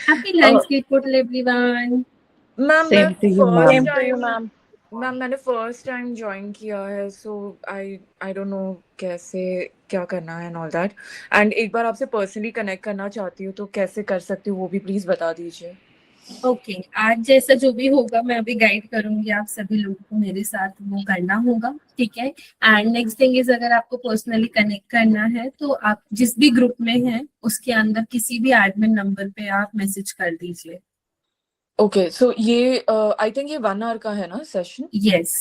Happy Landscape Portal, everyone. Ma'am Same to you, ma'am. First time ma'am मैंने first time join किया है, सो I don't know कैसे क्या करना है एंड ऑल दैट, एंड एक बार आपसे पर्सनली कनेक्ट करना चाहती हूँ, तो कैसे कर सकती हूँ वो भी प्लीज बता दीजिए। ओके, आज जैसा जो भी होगा मैं अभी गाइड करूंगी आप सभी लोगों को, मेरे साथ वो करना होगा, ठीक है। एंड नेक्स्ट थिंग इज, अगर आपको पर्सनली कनेक्ट करना है तो आप जिस भी ग्रुप में हैं उसके अंदर किसी भी एडमिन नंबर पे आप मैसेज कर दीजिए। ओके, सो ये आई थिंक ये 1 आवर का है ना सेशन? यस,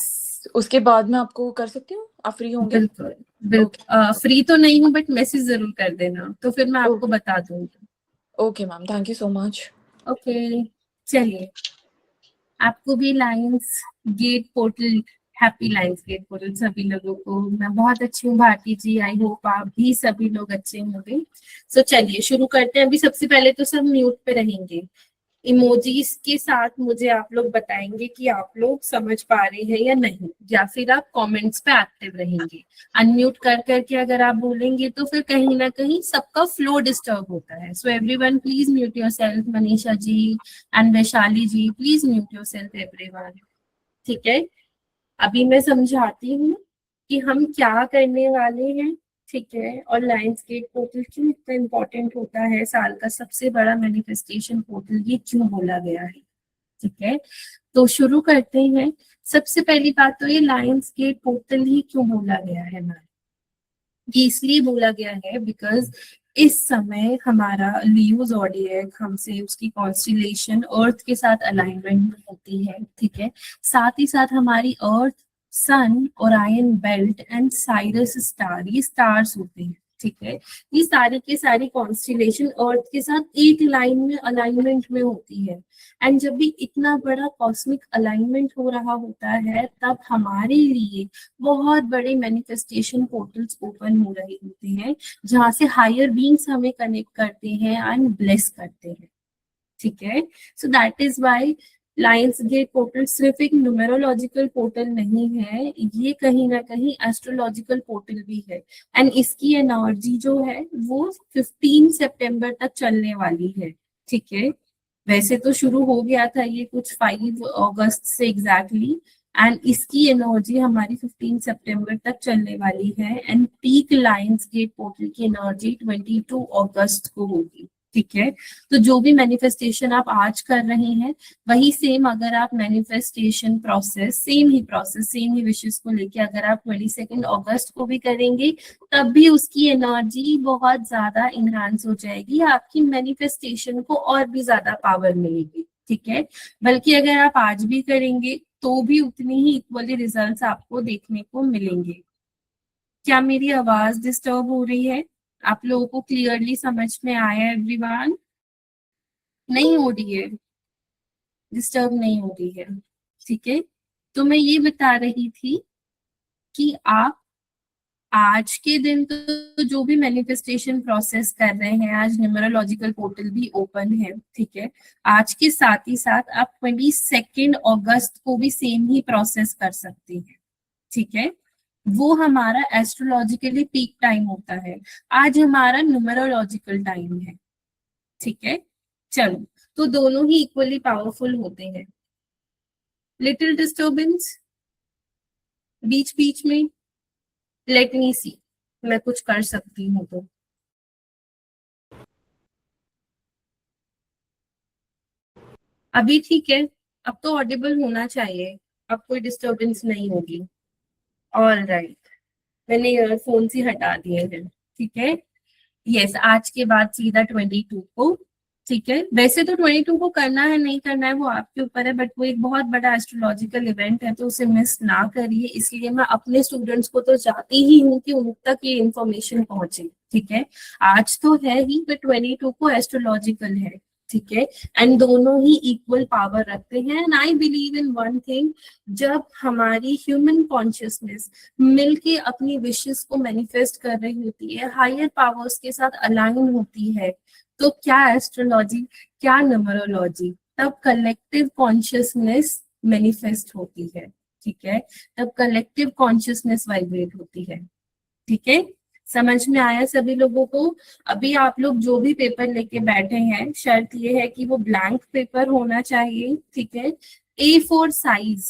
उसके बाद मैं आपको कर सकती हूँ, आप फ्री होंगे? बिल्कुल बिल्कुल। फ्री तो नहीं हूँ बट मैसेज जरूर कर देना, तो फिर मैं आपको बता दूंगी। Okay ma'am, thank you so much. Okay, चलिए। आपको भी Lions Gate portal, happy Lions Gate portal सभी लोगों को। मैं बहुत अच्छी हूँ भारती जी, आई होप आप भी सभी लोग अच्छे होंगे। सो चलिए शुरू करते हैं। अभी सबसे पहले तो सब म्यूट पे रहेंगे। इमोजीज के साथ मुझे आप लोग बताएंगे कि आप लोग समझ पा रहे हैं या नहीं, या फिर आप कमेंट्स पे एक्टिव रहेंगे। अनम्यूट कर करके अगर आप बोलेंगे तो फिर कहीं ना कहीं सबका फ्लो डिस्टर्ब होता है। So everyone please mute yourself. Manisha ji and Vaishali ji, please mute yourself everyone, ठीक है। अभी मैं समझाती हूँ कि हम क्या करने वाले हैं, ठीक है, और लायंसगेट पोर्टल क्यों इतना इम्पोर्टेंट होता है, साल का सबसे बड़ा मैनिफेस्टेशन पोर्टल ये क्यों बोला गया है, ठीक है। तो शुरू करते हैं। सबसे पहली बात तो ये लायंसगेट पोर्टल ही क्यों बोला गया है मैम? ये इसलिए बोला गया है बिकॉज इस समय हमारा लियो ज़ोडिएक हमसे उसकी कॉन्स्टिलेशन अर्थ के साथ अलाइनमेंट में होती है, ठीक है। साथ ही साथ हमारी Earth, sun, Orion belt and Sirius star, ये स्टार्स होते हैं, ठीक है। ये सारी की सारी कॉन्स्टिलेशन अर्थ के साथ एक लाइन में अलाइनमेंट में होती है। एंड जब भी इतना बड़ा कॉस्मिक अलाइनमेंट हो रहा होता है तब हमारे लिए बहुत बड़े मैनिफेस्टेशन पोर्टल्स ओपन हो रहे होते हैं, जहां से हायर बीइंग्स हमें कनेक्ट करते हैं एंड ब्लेस करते हैं, ठीक है। So that is why Lions Gate portal सिर्फ एक न्यूमेरोलॉजिकल पोर्टल नहीं है, ये कहीं ना कहीं एस्ट्रोलॉजिकल पोर्टल भी है। एंड इसकी एनर्जी जो है वो 15 सितंबर तक चलने वाली है, ठीक है। वैसे तो शुरू हो गया था ये कुछ 5 अगस्त से एग्जैक्टली, एंड इसकी एनर्जी हमारी 15 सितंबर तक चलने वाली है। And peak Lions Gate portal की एनर्जी 22 अगस्त को होगी, ठीक है। तो जो भी मैनिफेस्टेशन आप आज कर रहे हैं वही सेम अगर आप मैनिफेस्टेशन प्रोसेस, सेम ही विशेष को लेके अगर आप 22 अगस्त को भी करेंगे तब भी उसकी एनर्जी बहुत ज्यादा इनहांस हो जाएगी, आपकी मैनिफेस्टेशन को और भी ज्यादा पावर मिलेगी, ठीक है। बल्कि अगर आप आज भी करेंगे तो भी उतनी ही इक्वली रिजल्ट्स आपको देखने को मिलेंगे। क्या मेरी आवाज डिस्टर्ब हो रही है? आप लोगों को क्लियरली समझ में आया एवरीवन? नहीं हो रही है, डिस्टर्ब नहीं हो रही है, ठीक है। तो मैं ये बता रही थी कि आप आज के दिन तो जो भी मैनिफेस्टेशन प्रोसेस कर रहे हैं, आज न्यूमरोलॉजिकल पोर्टल भी ओपन है, ठीक है। आज के साथ ही साथ आप 22 अगस्त को भी सेम ही प्रोसेस कर सकते हैं, ठीक है। वो हमारा एस्ट्रोलॉजिकली पीक टाइम होता है, आज हमारा न्यूमरोलॉजिकल टाइम है, ठीक है। चलो, तो दोनों ही इक्वली पावरफुल होते हैं। लिटिल डिस्टर्बेंस बीच बीच में, लेट मी सी, मैं कुछ कर सकती हूँ तो। अभी ठीक है, अब तो ऑडिबल होना चाहिए, अब कोई डिस्टर्बेंस नहीं होगी। ऑल राइट, मैंने ईयरफोन्स ही हटा दिए हैं, ठीक है। यस, आज के बाद सीधा 22 को, ठीक है। वैसे तो 22 को करना है नहीं करना है वो आपके ऊपर है, बट वो एक बहुत बड़ा एस्ट्रोलॉजिकल इवेंट है तो उसे मिस ना करिए। इसलिए मैं अपने स्टूडेंट्स को तो चाहती ही हूँ कि उन तक ये इन्फॉर्मेशन पहुंचे, ठीक है। आज तो है ही, बट 22 को एस्ट्रोलॉजिकल है, ठीक है। एंड दोनों ही इक्वल पावर रखते हैं। And I believe in one thing, जब हमारी ह्यूमन कॉन्शियसनेस मिलके अपनी विशेस को मैनिफेस्ट कर रही होती है, हायर पावर्स के साथ अलाइन होती है, तो क्या एस्ट्रोलॉजी, क्या न्यूमरोलॉजी, तब कलेक्टिव कॉन्शियसनेस मैनिफेस्ट होती है, ठीक है। तब कलेक्टिव कॉन्शियसनेस वाइब्रेट होती है, ठीक है। समझ में आया सभी लोगों को? अभी आप लोग जो भी पेपर लेके बैठे हैं, शर्त ये है कि वो ब्लैंक पेपर होना चाहिए, ठीक है। A4 साइज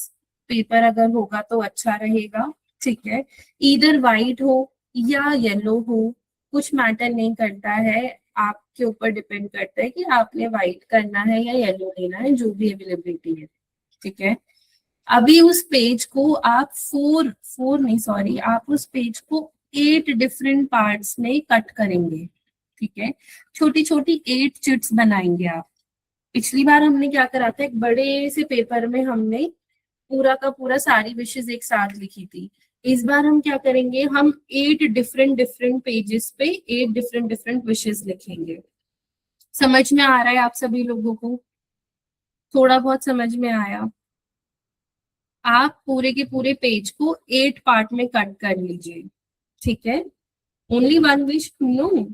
पेपर अगर होगा तो अच्छा रहेगा, ठीक है। इधर वाइट हो या येलो हो, कुछ मैटर नहीं करता है, आपके ऊपर डिपेंड करता है कि आपने वाइट करना है या येलो लेना है, जो भी अवेलेबिलिटी है, ठीक है। अभी उस पेज को आप फोर फोर नहीं सॉरी, आप उस पेज को 8 डिफरेंट पार्ट्स में कट करेंगे, ठीक है। छोटी छोटी 8 चिट्स बनाएंगे आप। पिछली बार हमने क्या करा था, एक बड़े से पेपर में हमने पूरा का पूरा सारी विशेष एक साथ लिखी थी। इस बार हम क्या करेंगे, हम 8 डिफरेंट डिफरेंट पेजेस पे 8 डिफरेंट डिफरेंट विशेष लिखेंगे। समझ में आ रहा है आप सभी लोगों को? थोड़ा बहुत समझ में आया? आप पूरे के पूरे पेज को 8 पार्ट में कट कर लीजिए, ठीक है। ओनली वन विश, नो,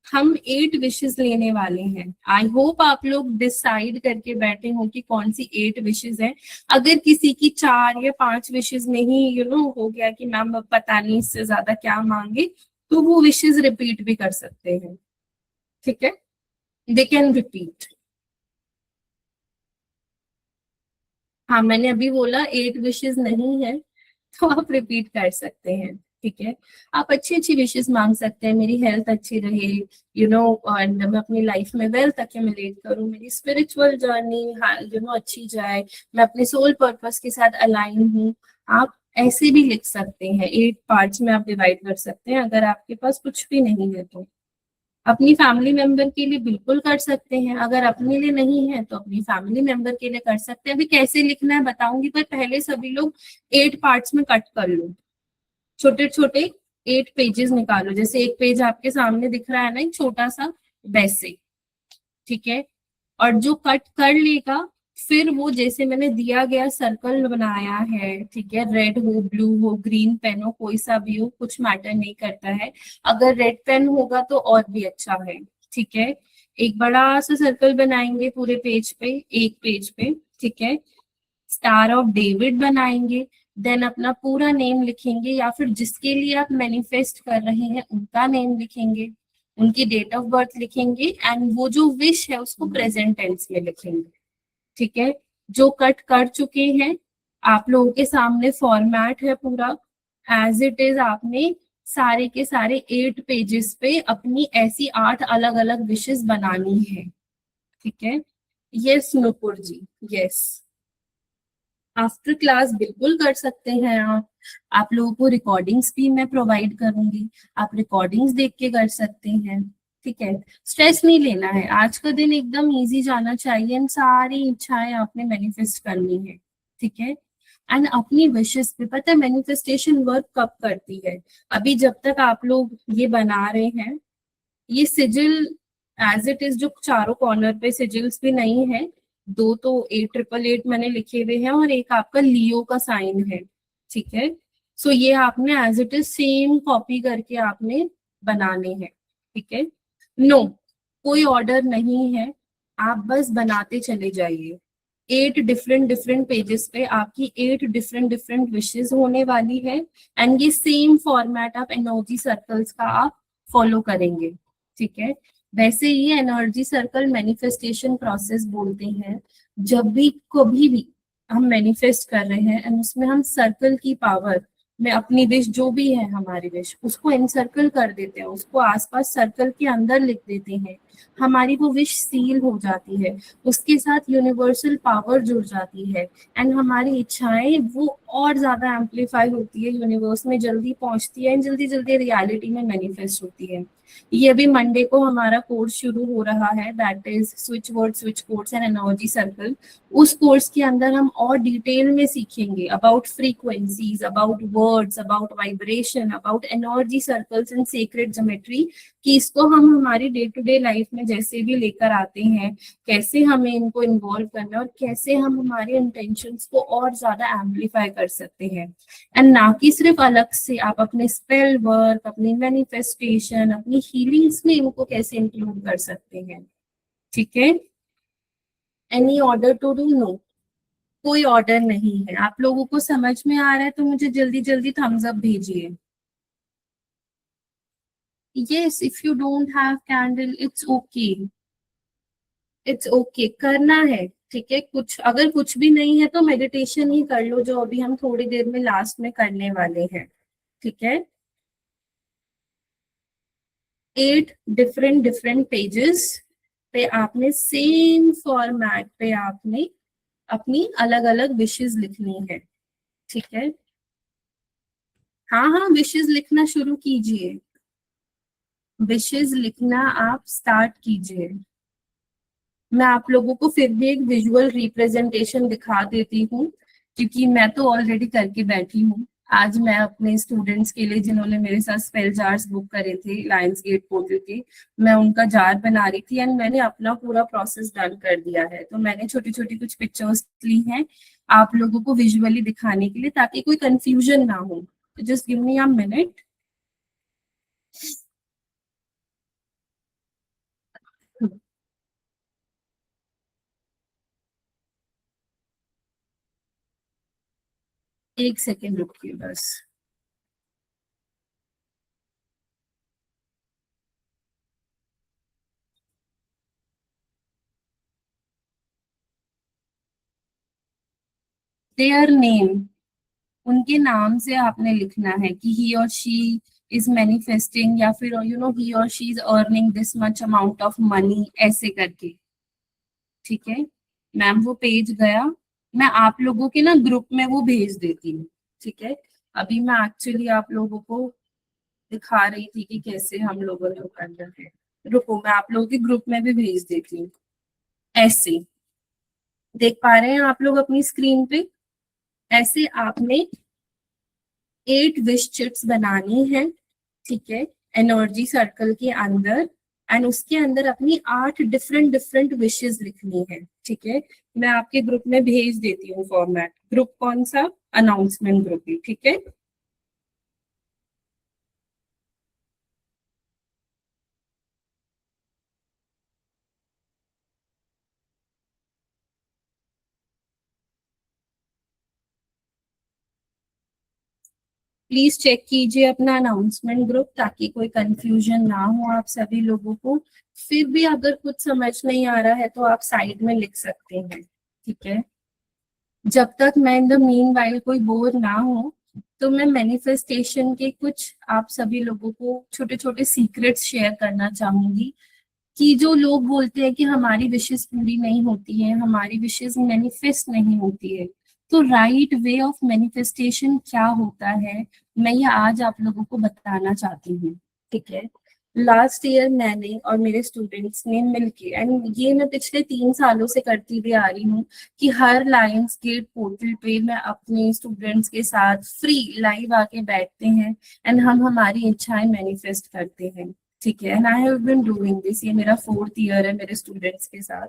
हम 8 विशेस लेने वाले हैं। आई होप आप लोग डिसाइड करके बैठे हो कि कौन सी 8 विशेस है। अगर किसी की 4 या 5 विशेस में ही हो गया कि मैम अब पता नहीं इससे ज्यादा क्या मांगे, तो वो विशेस रिपीट भी कर सकते हैं, ठीक है। They can repeat. हाँ, मैंने अभी बोला 8 विशेस नहीं है, तो आप रिपीट कर सकते हैं, ठीक है। आप अच्छी अच्छी विशेस मांग सकते हैं, मेरी हेल्थ अच्छी रहे, एंड मैं अपनी लाइफ में वेल्थ अक्यूमुलेट करूं, मेरी स्पिरिचुअल जर्नी अच्छी जाए, मैं अपने सोल पर्पस के साथ अलाइन हूँ। आप ऐसे भी लिख सकते हैं, 8 पार्ट्स में आप डिवाइड कर सकते हैं, अगर आपके पास कुछ भी नहीं है तो। अपनी फैमिली मेंबर के लिए बिल्कुल कर सकते हैं, अगर अपने लिए नहीं है तो अपनी फैमिली मेंबर के लिए कर सकते हैं। अभी कैसे लिखना है बताऊंगी, पर पहले सभी लोग 8 पार्ट्स में कट कर लो। छोटे छोटे 8 पेजेस निकालो, जैसे एक पेज आपके सामने दिख रहा है ना, एक छोटा सा, वैसे, ठीक है। और जो कट कर लेगा, फिर वो जैसे मैंने दिया गया सर्कल बनाया है, ठीक है, रेड हो, ब्लू हो, ग्रीन पेन हो, कोई सा भी हो, कुछ मैटर नहीं करता है। अगर रेड पेन होगा तो और भी अच्छा है, ठीक है। एक बड़ा सा सर्कल बनाएंगे पूरे पेज पे, एक पेज पे, ठीक है। स्टार ऑफ डेविड बनाएंगे, देन अपना पूरा नेम लिखेंगे, या फिर जिसके लिए आप मैनिफेस्ट कर रहे हैं उनका नेम लिखेंगे, उनकी डेट ऑफ बर्थ लिखेंगे, एंड वो जो विश है उसको प्रेजेंट टेंस में लिखेंगे, ठीक है। जो कट कर चुके हैं, आप लोगों के सामने फॉर्मेट है पूरा, एज इट इज आपने सारे के सारे 8 पेजेस पे अपनी ऐसी 8 अलग अलग विशेस बनानी है, ठीक है। यस नुपुर जी, यस। आफ्टर क्लास बिल्कुल कर सकते हैं आप लोगों को रिकॉर्डिंग्स भी मैं प्रोवाइड करूंगी, आप रिकॉर्डिंग्स देख के कर सकते हैं, ठीक है। स्ट्रेस नहीं लेना है, आज का दिन एकदम इजी जाना चाहिए, इन सारी इच्छाएं आपने मैनिफेस्ट करनी है, ठीक है। एंड अपनी विशेस पे पता है मैनिफेस्टेशन वर्क कब करती है, अभी जब तक आप लोग ये बना रहे हैं, ये सिजिल एज इट इज जो चारों कॉर्नर पे सिजिल्स भी नहीं है, 2 तो 888 मैंने लिखे हुए हैं और एक आपका लियो का साइन है, ठीक है। सो ये आपने as it is same copy करके आपने बनाने हैं, ठीक है। नो, कोई ऑर्डर नहीं है, आप बस बनाते चले जाइए। 8 डिफरेंट डिफरेंट पेजेस पे आपकी 8 डिफरेंट डिफरेंट विशेस होने वाली है, एंड ये सेम फॉर्मेट आप एनर्जी सर्कल्स का आप फॉलो करेंगे, ठीक है। वैसे ये एनर्जी सर्कल मैनिफेस्टेशन प्रोसेस बोलते हैं, जब भी कभी भी हम मैनिफेस्ट कर रहे हैं एंड उसमें हम सर्कल की पावर में अपनी विश जो भी है, हमारी विश, उसको एनसर्कल कर देते हैं, उसको आसपास सर्कल के अंदर लिख देते हैं, हमारी वो विश सील हो जाती है, उसके साथ यूनिवर्सल पावर जुड़ जाती है, एंड हमारी इच्छाएं वो और ज्यादा एम्पलीफाई होती है, यूनिवर्स में जल्दी पहुंचती है एंड जल्दी जल्दी रियलिटी में मैनिफेस्ट होती है। ये अभी मंडे को हमारा कोर्स शुरू हो रहा है, that is switch word, switch codes and energy circle. उस कोर्स के अंदर हम और डिटेल में सीखेंगे about frequencies, about words, about vibration, about energy circles and secret geometry, कि इसको हम हमारी डे टू डे लाइफ में जैसे भी लेकर आते हैं, कैसे हमें इनको इन्वॉल्व करना है और कैसे हम हमारे इंटेंशंस को और ज्यादा एम्पलीफाई कर सकते हैं, एंड ना कि सिर्फ अलग से आप अपने स्पेल वर्क, अपनी मैनिफेस्टेशन, अपनी हीलिंग्स में इनको कैसे इंक्लूड कर सकते हैं, ठीक है। Any order to do? No, कोई ऑर्डर नहीं है। आप लोगों को समझ में आ रहा है तो मुझे जल्दी जल्दी थम्स अप भेजिए। yes, if you don't have candle, it's okay, करना है, ठीक है। कुछ अगर कुछ भी नहीं है तो मेडिटेशन ही कर लो, जो अभी हम थोड़ी देर में लास्ट में करने वाले हैं, ठीक है। 8 डिफरेंट डिफरेंट पेजेस पे आपने सेम फॉर्मेट पे आपने अपनी अलग अलग विशेस लिखनी है, ठीक है। हाँ हाँ, विशेस लिखना शुरू कीजिए, विशेस लिखना आप स्टार्ट कीजिए। मैं आप लोगों को फिर भी एक विजुअल रिप्रेजेंटेशन दिखा देती हूँ, क्योंकि मैं तो ऑलरेडी करके बैठी हूँ। आज मैं अपने स्टूडेंट्स के लिए, जिन्होंने मेरे साथ स्पेल जार्स बुक करे थे लायंस गेट पोर्टल के, मैं उनका जार बना रही थी एंड मैंने अपना पूरा प्रोसेस डन कर दिया है। तो मैंने छोटी छोटी कुछ पिक्चर्स ली हैं आप लोगों को विजुअली दिखाने के लिए, ताकि कोई कंफ्यूजन ना हो। Just give me a minute. एक सेकेंड रुकिए बस। देयर नेम, उनके नाम से आपने लिखना है कि ही और शी इज मैनिफेस्टिंग, या फिर ही और she is earning this much amount of money, ऐसे करके, ठीक है। मैम वो पेज गया, मैं आप लोगों के ना ग्रुप में वो भेज देती हूँ, ठीक है। अभी मैं एक्चुअली आप लोगों को दिखा रही थी कि कैसे हम लोगों ने वो करना है। रुको, मैं आप लोगों के ग्रुप में भी भेज देती हूँ। ऐसे देख पा रहे हैं आप लोग अपनी स्क्रीन पे? ऐसे आपने 8 विश चिट्स बनानी है, ठीक है, एनर्जी सर्कल के अंदर। एंड उसके अंदर अपनी 8 डिफरेंट डिफरेंट विशेस लिखनी है, ठीक है। मैं आपके ग्रुप में भेज देती हूँ फॉर्मेट। ग्रुप कौन सा? अनाउंसमेंट ग्रुप ही, ठीक है। प्लीज चेक कीजिए अपना अनाउंसमेंट ग्रुप, ताकि कोई कंफ्यूजन ना हो आप सभी लोगों को। फिर भी अगर कुछ समझ नहीं आ रहा है तो आप साइड में लिख सकते हैं, ठीक है। जब तक मैं इन द मीन वाइल कोई बोर ना हो, तो मैं मैनिफेस्टेशन के कुछ आप सभी लोगों को छोटे छोटे सीक्रेट्स शेयर करना चाहूंगी। कि जो लोग बोलते हैं कि हमारी विशेस पूरी नहीं होती है, हमारी विशेस मैनिफेस्ट नहीं होती है, तो राइट वे ऑफ मैनिफेस्टेशन क्या होता है, मैं ये आज आप लोगों को बताना चाहती हूँ, ठीक है। लास्ट ईयर मैंने और मेरे स्टूडेंट्स ने मिलके, एंड ये मैं पिछले 3 सालों से करती भी आ रही हूँ, कि हर लायंस गेट पोर्टल पे मैं अपने स्टूडेंट्स के साथ फ्री लाइव आके बैठते हैं एंड हम हमारी इच्छाएं मैनिफेस्ट करते हैं, ठीक है। And I have been doing this, ये मेरा 4th ईयर है मेरे स्टूडेंट्स के साथ,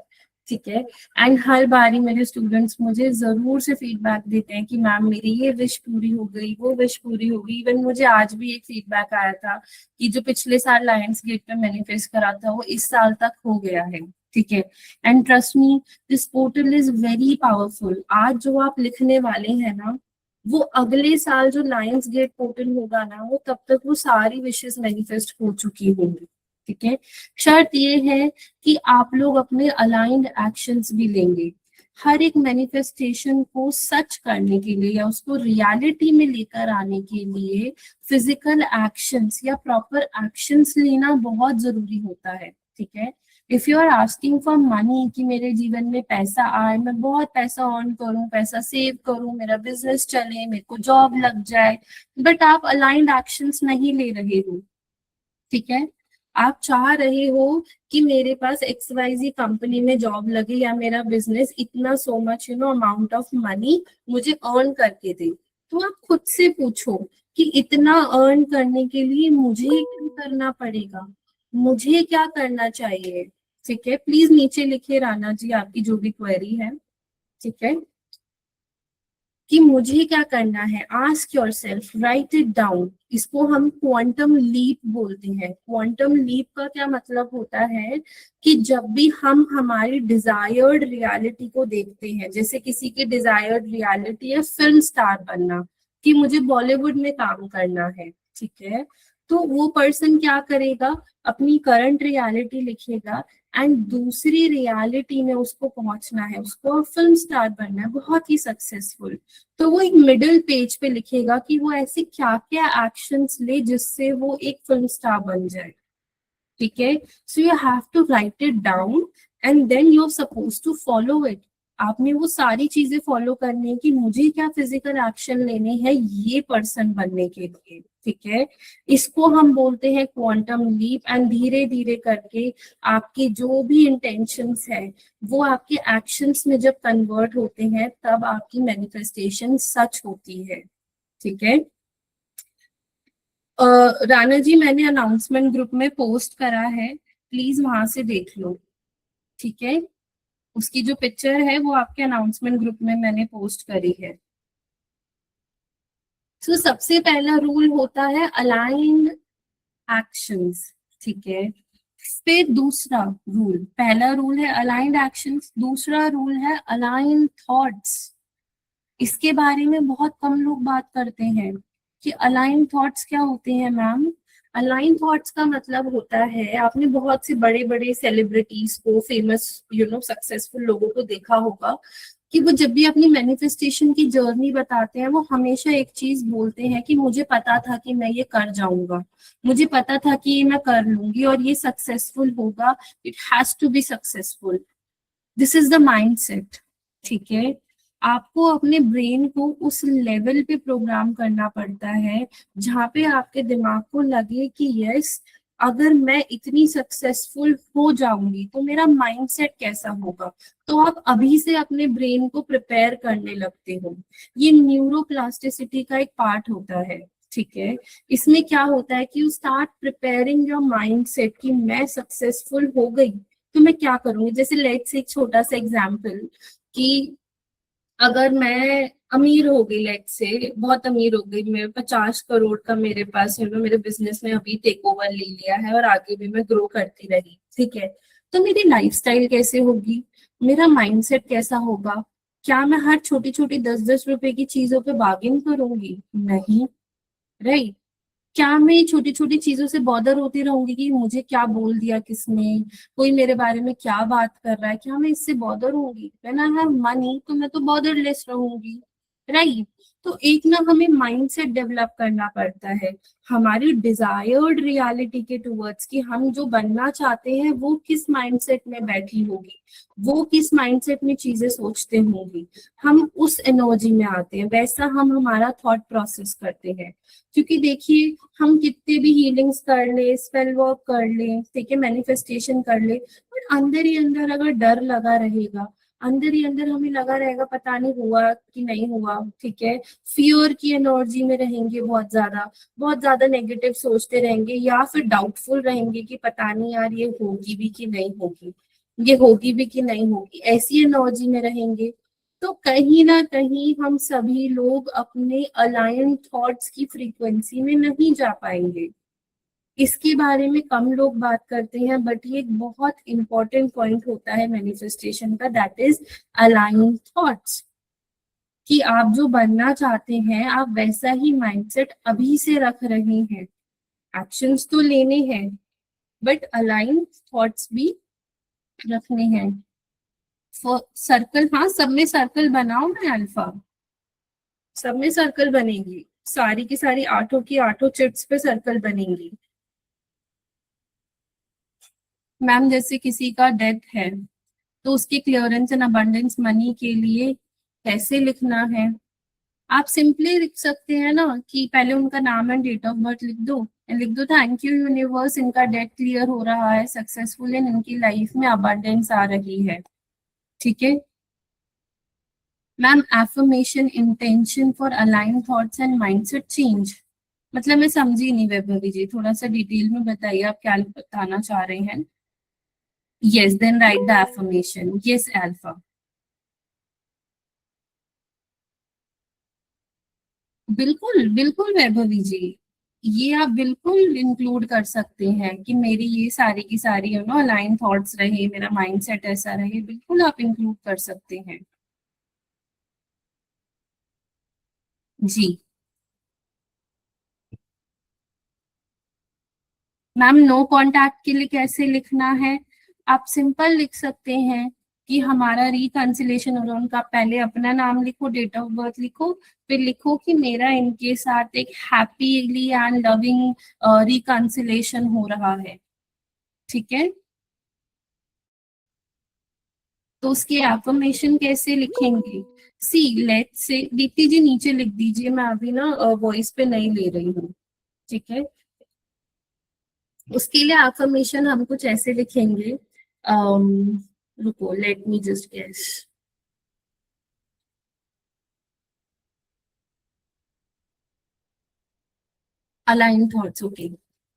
ठीक है। एंड हर बारी मेरे स्टूडेंट्स मुझे जरूर से फीडबैक देते हैं कि मैम मेरी ये विश पूरी हो गई, वो विश पूरी हो गई। इवन मुझे आज भी एक फीडबैक आया था कि जो पिछले साल लायंस गेट पे मैनिफेस्ट करा था वो इस साल तक हो गया है, ठीक है। And trust me, this portal is very powerful. आज जो आप लिखने वाले हैं ना, वो अगले साल जो लायंस गेट पोर्टल होगा ना, वो तब तक वो सारी विशेस मैनिफेस्ट हो चुकी होंगी, ठीक है। शर्त ये है कि आप लोग अपने अलाइंड एक्शंस भी लेंगे। हर एक मैनिफेस्टेशन को सच करने के लिए या उसको रियलिटी में लेकर आने के लिए फिजिकल एक्शंस या प्रॉपर एक्शंस लेना बहुत जरूरी होता है, ठीक है। If you are asking for money, कि मेरे जीवन में पैसा आए, मैं बहुत पैसा अर्न करूं, पैसा सेव करूं, मेरा बिजनेस चले, मेरे को जॉब लग जाए, बट आप अलाइंड एक्शंस नहीं ले रहे हो, ठीक है। आप चाह रहे हो कि मेरे पास XYZ कंपनी में जॉब लगे या मेरा बिजनेस इतना so much amount of money मुझे अर्न करके दे। तो आप खुद से पूछो कि इतना अर्न करने के लिए मुझे क्या करना पड़ेगा, मुझे क्या करना चाहिए, ठीक है। प्लीज नीचे लिखे राना जी आपकी जो भी क्वेरी है, ठीक है, कि मुझे क्या करना है। Ask your self, right it down. इसको हम क्वांटम लीप बोलते हैं। क्वांटम लीप का क्या मतलब होता है कि जब भी हम हमारी डिजायर्ड रियलिटी को देखते हैं, जैसे किसी की डिजायर्ड रियलिटी है फिल्म स्टार बनना, कि मुझे बॉलीवुड में काम करना है, ठीक है, तो वो पर्सन क्या करेगा, अपनी करंट रियलिटी लिखेगा एंड दूसरी रियलिटी में उसको पहुंचना है, उसको फिल्म स्टार बनना है, बहुत ही सक्सेसफुल। तो वो एक मिडिल पेज पे लिखेगा कि वो ऐसे क्या क्या एक्शंस ले जिससे वो एक फिल्म स्टार बन जाए। ठीक है, so you have to write it down and then you are suppose to follow it. आपने वो सारी चीजें फॉलो करनी है कि मुझे क्या फिजिकल एक्शन लेने हैं ये पर्सन बनने के लिए। ठीक है, इसको हम बोलते हैं क्वांटम लीप। एंड धीरे धीरे करके आपके जो भी इंटेंशंस है वो आपके एक्शंस में जब कन्वर्ट होते हैं तब आपकी मैनिफेस्टेशन सच होती है। ठीक है, राणा जी मैंने अनाउंसमेंट ग्रुप में पोस्ट करा है, प्लीज वहां से देख लो। ठीक है, उसकी जो पिक्चर है वो आपके अनाउंसमेंट ग्रुप में मैंने पोस्ट करी है। तो सबसे पहला रूल होता है अलाइंड एक्शंस। ठीक है, फिर दूसरा रूल, पहला रूल है अलाइंड एक्शंस, दूसरा रूल है अलाइंड थॉट्स। इसके बारे में बहुत कम लोग बात करते हैं कि अलाइन थॉट्स क्या होते हैं मैम। अलाइन थॉट्स का मतलब होता है, आपने बहुत से बड़े बड़े सेलिब्रिटीज को, फेमस सक्सेसफुल लोगों को देखा होगा कि वो जब भी अपनी मैनिफेस्टेशन की जर्नी बताते हैं वो हमेशा एक चीज बोलते हैं कि मुझे पता था कि मैं ये कर जाऊंगा, मुझे पता था कि ये मैं कर लूंगी और ये सक्सेसफुल होगा, it has to be successful. This is the mindset. ठीक है, आपको अपने ब्रेन को उस लेवल पे प्रोग्राम करना पड़ता है जहाँ पे आपके दिमाग को लगे कि यस, अगर मैं इतनी सक्सेसफुल हो जाऊंगी तो मेरा माइंडसेट कैसा होगा। तो आप अभी से अपने ब्रेन को प्रिपेयर करने लगते हो। ये न्यूरोप्लास्टिसिटी का एक पार्ट होता है। ठीक है, इसमें क्या होता है कि you start preparing your mindset कि मैं सक्सेसफुल हो गई तो मैं क्या करूंगी। जैसे लेट्स एक छोटा सा एग्जांपल कि अगर मैं अमीर हो गई, लेट से बहुत अमीर हो गई, मेरे 50 करोड़ का मेरे पास मेरे बिजनेस में अभी टेक ओवर ले लिया है और आगे भी मैं ग्रो करती रही। ठीक है, तो मेरी लाइफस्टाइल कैसे होगी, मेरा माइंडसेट कैसा होगा। क्या मैं हर छोटी छोटी 10-10 रुपए की चीजों पे बार्गेन करूंगी? नहीं। राइट, क्या मैं छोटी छोटी चीजों से बॉदर होती रहूंगी कि मुझे क्या बोल दिया किसने, कोई मेरे बारे में क्या बात कर रहा है, क्या मैं इससे बॉदर होंगी? व्हेन आई हैव मनी तो मैं तो बॉदरलेस रहूंगी। राइट, तो एक ना हमें माइंडसेट डेवलप करना पड़ता है हमारी डिजायर्ड रियलिटी के टुवर्ड्स कि हम जो बनना चाहते हैं वो किस माइंडसेट में बैठी होगी, वो किस माइंडसेट में चीजें सोचते होंगी। हम उस एनर्जी में आते हैं, वैसा हम हमारा थॉट प्रोसेस करते हैं। क्योंकि देखिए, हम कितने भी हीलिंग्स कर ले, स्पेल वर्क कर ले, ठीक है, मैनिफेस्टेशन कर ले, पर अंदर ही अंदर अगर डर लगा रहेगा, अंदर ही अंदर हमें लगा रहेगा पता नहीं हुआ कि नहीं हुआ। ठीक है, फियर की एनर्जी में रहेंगे, बहुत ज्यादा नेगेटिव सोचते रहेंगे या फिर डाउटफुल रहेंगे कि पता नहीं यार ये होगी भी कि नहीं होगी, ये होगी भी कि नहीं होगी, ऐसी एनर्जी में रहेंगे। तो कहीं ना कहीं हम सभी लोग अपने अलायन थॉट्स की फ्रीक्वेंसी में नहीं जा पाएंगे। इसके बारे में कम लोग बात करते हैं, बट ये एक बहुत इंपॉर्टेंट पॉइंट होता है मैनिफेस्टेशन का, दैट इज अलाइन थॉट्स। कि आप जो बनना चाहते हैं आप वैसा ही माइंडसेट अभी से रख रहे हैं। एक्शंस तो लेने हैं बट अलाइन थॉट्स भी रखने हैं। सर्कल, हाँ सब में सर्कल बनाओ ना अल्फा, सब में सर्कल बनेगी, सारी की सारी आठों की आठों चिट्स पे सर्कल बनेंगी। मैम जैसे किसी का डेथ है तो उसके क्लियरेंस एंड अबंडेंस मनी के लिए कैसे लिखना है? आप सिंपली लिख सकते हैं ना कि पहले उनका नाम एंड डेट ऑफ बर्थ लिख दो, लिख दो थैंक यू यूनिवर्स, इनका डेट क्लियर हो रहा है सक्सेसफुल एंड इनकी लाइफ में अबंडेंस आ रही है। ठीक है ma'am, affirmation intention for align thoughts and mindset change, मतलब मैं समझी नहीं वैभवी जी, थोड़ा सा डिटेल में बताइए आप क्या बताना चाह रहे हैं। Yes, then write the affirmation, yes alpha. बिल्कुल बिल्कुल वैभवी जी, ये आप बिल्कुल इंक्लूड कर सकते हैं कि मेरी ये सारी की सारी अलाइन थॉट्स रहे, मेरा माइंडसेट ऐसा रहे, बिल्कुल आप इंक्लूड कर सकते हैं। जी मैम नो कांटेक्ट के लिए कैसे लिखना है? आप सिंपल लिख सकते हैं कि हमारा रिकंसिलेशन हो रहा है। उनका पहले अपना नाम लिखो, डेट ऑफ बर्थ लिखो, फिर लिखो कि मेरा इनके साथ एक हैप्पीली एंड लविंग रिकंसिलेशन हो रहा है। ठीक है, तो उसकी एफर्मेशन कैसे लिखेंगे? सी लेट से, दीप्ति जी नीचे लिख दीजिए, मैं अभी ना वॉइस पे नहीं ले रही हूँ। ठीक है, उसके लिए एफर्मेशन हम कुछ ऐसे लिखेंगे। रुको, let me just guess. Align thoughts, okay.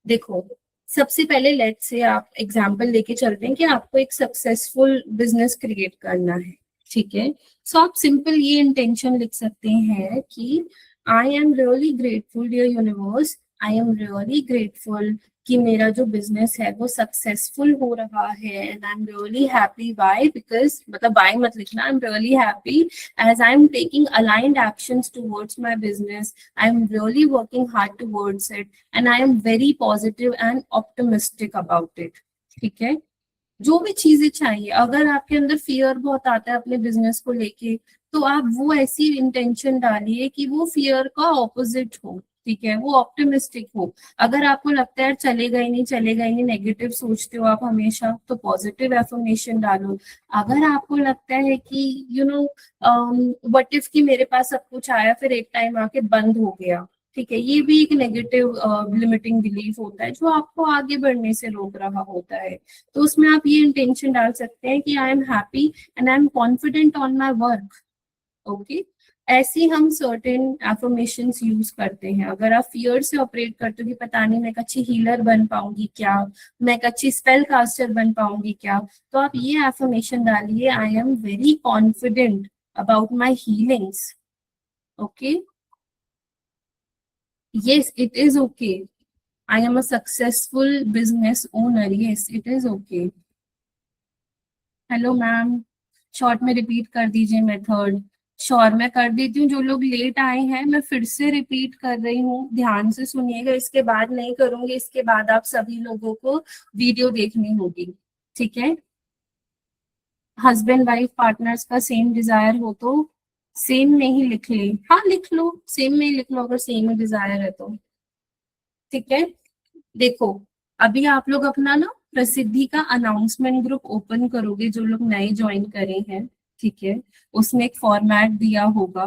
देखो, सबसे पहले लेट से आप एग्जांपल लेके चलते हैं कि आपको एक सक्सेसफुल बिजनेस क्रिएट करना है। ठीक है, सो आप सिंपल ये इंटेंशन लिख सकते हैं कि I am really grateful dear universe, I am really grateful कि मेरा जो बिजनेस है वो सक्सेसफुल हो रहा है, and I am really happy by, because मतलब बाय मत लिखना, I am really happy as I'm taking aligned actions towards my business. I'm really working hard towards it, and I am very positive and optimistic about it. ठीक है, जो भी चीजें चाहिए, अगर आपके अंदर फियर बहुत आता है अपने बिजनेस को लेके, तो आप वो ऐसी इंटेंशन डालिए कि वो फियर का ऑपोजिट हो। ठीक है, वो ऑप्टिमिस्टिक हो। अगर आपको लगता है चलेगा ही नहीं, चलेगा ही नहीं, नेगेटिव सोचते हो आप हमेशा, तो पॉजिटिव एफर्मेशन डालो। अगर आपको लगता है कि व्हाट इफ कि मेरे पास सब कुछ आया फिर एक टाइम आके बंद हो गया, ठीक है, ये भी एक नेगेटिव लिमिटिंग बिलीफ होता है जो आपको आगे बढ़ने से रोक रहा होता है। तो उसमें आप ये इंटेंशन डाल सकते हैं कि I am happy and I am confident on my work. Okay, ऐसी हम सर्टेन एफर्मेशंस यूज करते हैं। अगर आप फियर से ऑपरेट करते हो कि पता नहीं मैं एक अच्छी हीलर बन पाऊंगी क्या, मैं एक अच्छी स्पेल कास्टर बन पाऊंगी क्या, तो आप ये एफर्मेशन डालिए, I am very confident about my healings. Okay, yes it is okay, I am a successful business owner, yes it is okay। Hello ma'am, short में रिपीट कर दीजिए मेथड। श्योर, मैं कर देती हूँ। जो लोग लेट आए हैं मैं फिर से रिपीट कर रही हूँ, ध्यान से सुनिएगा, इसके बाद नहीं करूंगी, इसके बाद आप सभी लोगों को वीडियो देखनी होगी। ठीक है, हस्बैंड वाइफ पार्टनर्स का सेम डिजायर हो तो सेम में ही लिख ले। हाँ लिख लो, सेम में ही लिख लो अगर सेम ही डिजायर है तो। ठीक है, देखो, अभी आप लोग अपना ना प्रसिद्धि का अनाउंसमेंट ग्रुप ओपन करोगे, जो लोग नए ज्वाइन करे हैं। ठीक है, उसमें एक फॉर्मेट दिया होगा,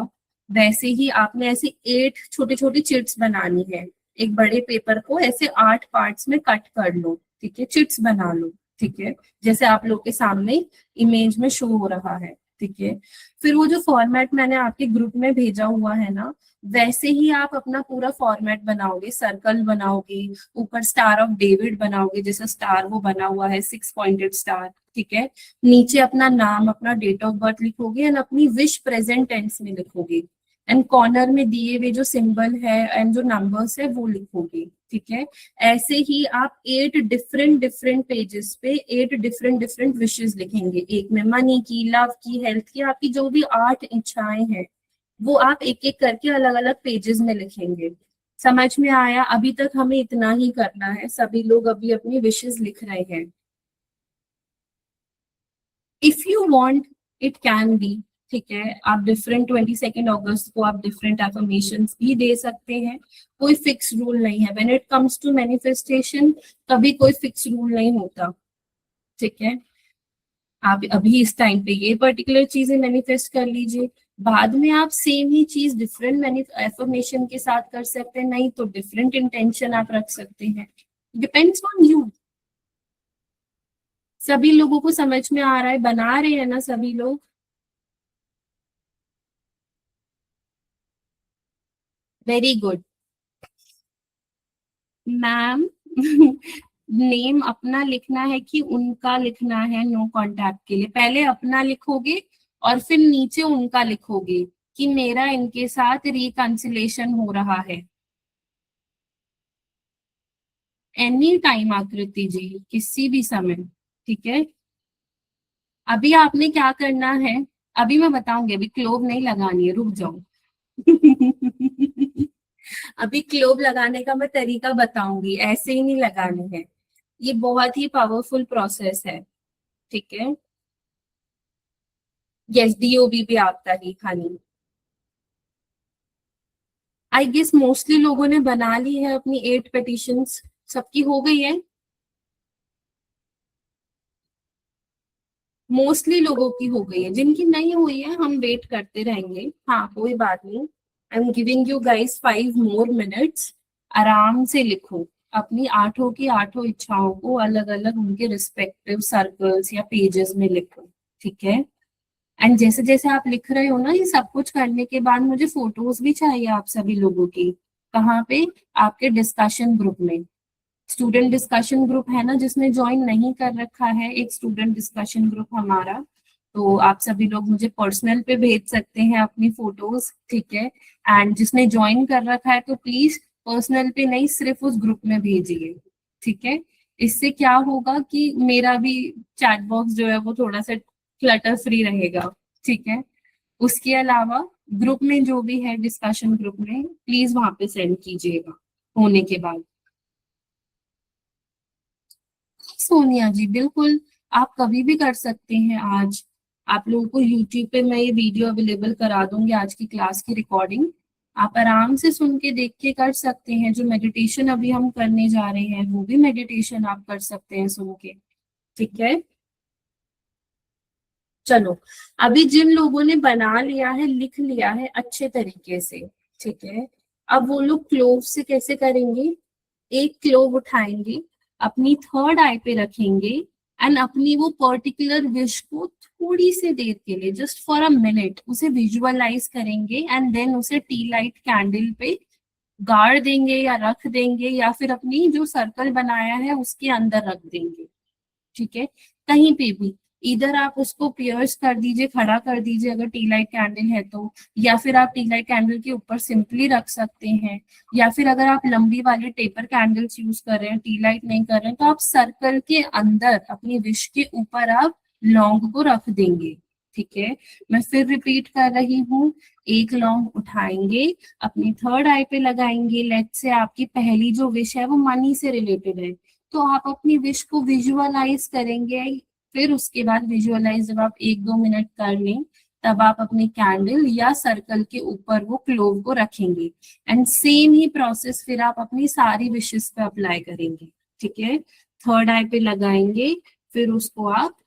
वैसे ही आपने ऐसे 8 छोटे छोटे चिट्स बनानी है। एक बड़े पेपर को ऐसे 8 पार्ट्स में कट कर लो। ठीक है, चिट्स बना लो। ठीक है, जैसे आप लोग के सामने इमेज में शो हो रहा है। ठीक है, फिर वो जो फॉर्मेट मैंने आपके ग्रुप में भेजा हुआ है ना, वैसे ही आप अपना पूरा फॉर्मेट बनाओगे, सर्कल बनाओगे, ऊपर स्टार ऑफ डेविड बनाओगे, जैसा स्टार वो बना हुआ है, 6 पॉइंटेड स्टार। ठीक है, नीचे अपना नाम, अपना डेट ऑफ बर्थ लिखोगे एंड अपनी विश प्रेजेंट टेंस में लिखोगे, एंड कॉर्नर में दिए हुए जो सिंबल है एंड जो नंबर्स है वो लिखोगे। ठीक है, ऐसे ही आप 8 डिफरेंट डिफरेंट पेजेस पे 8 डिफरेंट डिफरेंट विशेस लिखेंगे, एक में मनी की, लव की, हेल्थ की, आपकी जो भी 8 इच्छाएं हैं वो आप एक एक करके अलग अलग पेजेस में लिखेंगे। समझ में आया? अभी तक हमें इतना ही करना है, सभी लोग अभी अपनी विशेस लिख रहे हैं। If you want it can be, ठीक है, आप डिफरेंट 22 अगस्त को आप डिफरेंट एफर्मेशंस भी दे सकते हैं, कोई फिक्स रूल नहीं है। When it comes to manifestation कभी कोई फिक्स रूल नहीं होता। ठीक है, आप अभी इस टाइम पे ये पर्टिकुलर चीजें मैनिफेस्ट कर लीजिए, बाद में आप सेम ही चीज डिफरेंट एफर्मेशन के साथ कर सकते हैं, नहीं तो डिफरेंट इंटेंशन आप रख सकते हैं, डिपेंड्स ऑन यू। सभी लोगों को समझ में आ रहा है? बना रहे हैं ना सभी लोग? Very good ma'am. नेम अपना लिखना है कि उनका लिखना है? नो कांटेक्ट के लिए पहले अपना लिखोगे और फिर नीचे उनका लिखोगे कि मेरा इनके साथ रिकंसिलेशन हो रहा है। एनी टाइम आकृति जी, किसी भी समय। ठीक है, अभी आपने क्या करना है, अभी मैं बताऊंगी, अभी क्लोव नहीं लगानी है, रुक जाओ। अभी क्लोव लगाने का मैं तरीका बताऊंगी, ऐसे ही नहीं लगाने हैं, ये बहुत ही पावरफुल प्रोसेस है। ठीक है, यस डीओबी भी आपका ही खाली। आई गेस मोस्टली लोगों ने बना ली है अपनी 8 पिटीशंस, सबकी हो गई है, मोस्टली लोगों की हो गई है, जिनकी नहीं हुई है हम वेट करते रहेंगे, हाँ कोई बात नहीं। I am giving you guys 5 more minutes, आराम से लिखो अपनी आठों की आठों इच्छाओं को अलग अलग उनके रिस्पेक्टिव सर्कल्स या पेजेस में लिखो। ठीक है, एंड जैसे जैसे आप लिख रहे हो ना ये सब कुछ करने के बाद मुझे फोटोज भी चाहिए आप सभी लोगों की। कहाँ पे? आपके डिस्कशन ग्रुप में। स्टूडेंट डिस्कशन ग्रुप है ना, जिसने ज्वाइन नहीं कर रखा है एक स्टूडेंट डिस्कशन ग्रुप हमारा, तो आप सभी लोग मुझे पर्सनल पे भेज सकते हैं अपनी फोटोज। ठीक है, एंड जिसने ज्वाइन कर रखा है तो प्लीज पर्सनल पे नहीं, सिर्फ उस ग्रुप में भेजिए। ठीक है, इससे क्या होगा कि मेरा भी चैट बॉक्स जो है वो थोड़ा सा क्लटर फ्री रहेगा। ठीक है, उसके अलावा ग्रुप में जो भी है डिस्कशन ग्रुप में प्लीज वहां पे सेंड कीजिएगा होने के बाद। सोनिया जी बिल्कुल, आप कभी भी कर सकते हैं। आज आप लोगों को यूट्यूब पे मैं ये वीडियो अवेलेबल करा दूंगी, आज की क्लास की रिकॉर्डिंग आप आराम से सुन के देख के कर सकते हैं। जो मेडिटेशन अभी हम करने जा रहे हैं वो भी मेडिटेशन आप कर सकते हैं सुन के। ठीक है, चलो अभी जिन लोगों ने बना लिया है लिख लिया है अच्छे तरीके से, ठीक है, अब वो लोग क्लोव से कैसे करेंगे? एक क्लोव उठाएंगे, अपनी थर्ड आई पे रखेंगे, एंड अपनी वो पर्टिकुलर विश को थोड़ी सी देर के लिए जस्ट फॉर अ मिनट उसे विजुअलाइज करेंगे, एंड देन उसे टी लाइट कैंडल पे गाड़ देंगे या रख देंगे, या फिर अपनी जो सर्कल बनाया है उसके अंदर रख देंगे। ठीक है, कहीं पे भी, इधर आप उसको पियर्स कर दीजिए, खड़ा कर दीजिए अगर टी लाइट कैंडल है तो, या फिर आप टी लाइट कैंडल के ऊपर सिंपली रख सकते हैं, या फिर अगर आप लंबी वाली टेपर कैंडल्स यूज कर रहे हैं, टी लाइट नहीं कर रहे हैं, तो आप सर्कल के अंदर अपनी विश के ऊपर आप लौंग को रख देंगे। ठीक है, मैं फिर रिपीट कर रही हूँ, एक लौंग उठाएंगे, अपनी थर्ड आई पे लगाएंगे, लेट से आपकी पहली जो विश है वो मनी से रिलेटेड है, तो आप अपनी विश को विजुअलाइज करेंगे। फिर उसके बाद विजुअलाइज जब आप 1-2 मिनट कर लें तब आप अपनी कैंडल या सर्कल के ऊपर वो क्लोव को रखेंगे, एंड सेम ही प्रोसेस फिर आप अपनी सारी विशेस पे अप्लाई करेंगे। ठीक है, थर्ड आई पे लगाएंगे, फिर उसको आप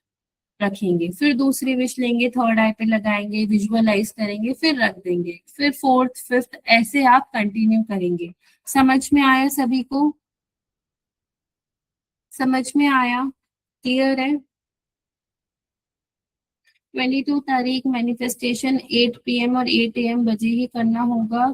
रखेंगे, फिर दूसरी विश लेंगे, थर्ड आई पे लगाएंगे, विजुअलाइज करेंगे, फिर रख देंगे, फिर फोर्थ फिफ्थ ऐसे आप कंटिन्यू करेंगे। समझ में आया सभी को? समझ में आया? क्लियर है? 22 तारीख मैनिफेस्टेशन 8 PM और 8 AM बजे ही करना होगा।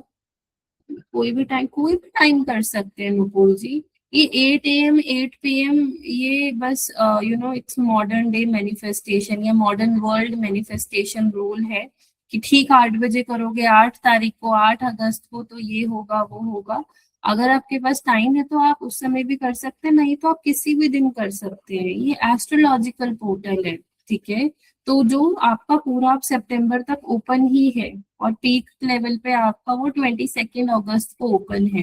कोई भी टाइम कर सकते हैं नुपुर जी। ये 8 AM 8 PM ये बस इट्स मॉडर्न डे मैनिफेस्टेशन या मॉडर्न वर्ल्ड मैनिफेस्टेशन रूल है कि ठीक 8 बजे करोगे, 8 तारीख को, 8 अगस्त को, तो ये होगा वो होगा। अगर आपके पास टाइम है तो आप उस समय भी कर सकते हैं, नहीं तो आप किसी भी दिन कर सकते हैं। ये एस्ट्रोलॉजिकल पोर्टल है। ठीक है, तो जो आपका पूरा आप सितंबर तक ओपन ही है, और पीक लेवल पे आपका वो 22 अगस्त को ओपन है।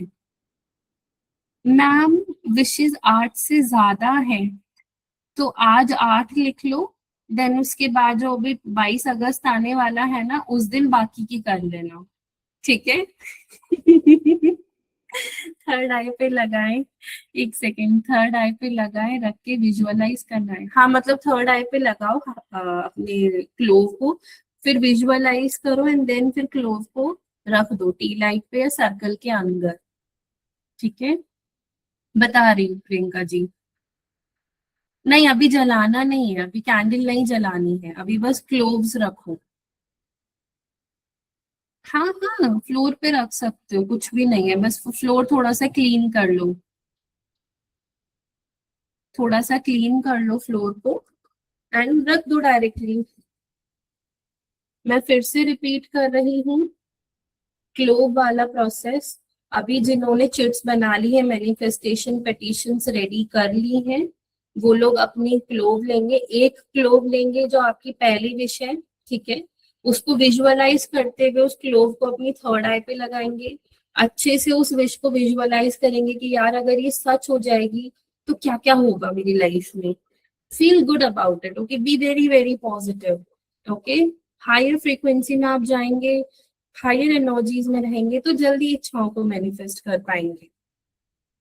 मैम विशेस 8 से ज्यादा है तो आज 8 लिख लो, देन उसके बाद जो अभी 22 अगस्त आने वाला है ना उस दिन बाकी की कर लेना। ठीक है। थर्ड आई पे लगाएं, एक सेकेंड, थर्ड आई पे लगाएं, रख के विजुअलाइज करना है। हाँ मतलब थर्ड आई पे लगाओ अपने क्लोव को, फिर विजुअलाइज करो, एंड देन फिर क्लोव को रख दो टी लाइट पे या सर्कल के अंदर। ठीक है, बता रही हूँ प्रियंका जी। नहीं अभी जलाना नहीं है, अभी कैंडल नहीं जलानी है, अभी बस क्लोव्स रखो। हाँ हाँ फ्लोर पे रख सकते हो, कुछ भी नहीं है, बस फ्लोर थोड़ा सा क्लीन कर लो, थोड़ा सा क्लीन कर लो फ्लोर को, एंड रख दो डायरेक्टली। मैं फिर से रिपीट कर रही हूँ, क्लोव वाला प्रोसेस, अभी जिन्होंने चिट्स बना ली है, मैनिफेस्टेशन पिटीशंस रेडी कर ली हैं, वो लोग अपनी क्लोव लेंगे, एक क्लोव लेंगे जो आपकी पहली विश है। ठीक है, उसको विजुअलाइज करते हुए उस क्लोव को अपनी थर्ड आई पे लगाएंगे, अच्छे से उस विश को विजुअलाइज करेंगे कि यार अगर ये सच हो जाएगी तो क्या क्या होगा मेरी लाइफ में। Feel good about it, okay, be very very positive, okay. Higher frequency में आप जाएंगे, हायर एनर्जीज में रहेंगे तो जल्दी इच्छाओं को मैनिफेस्ट कर पाएंगे।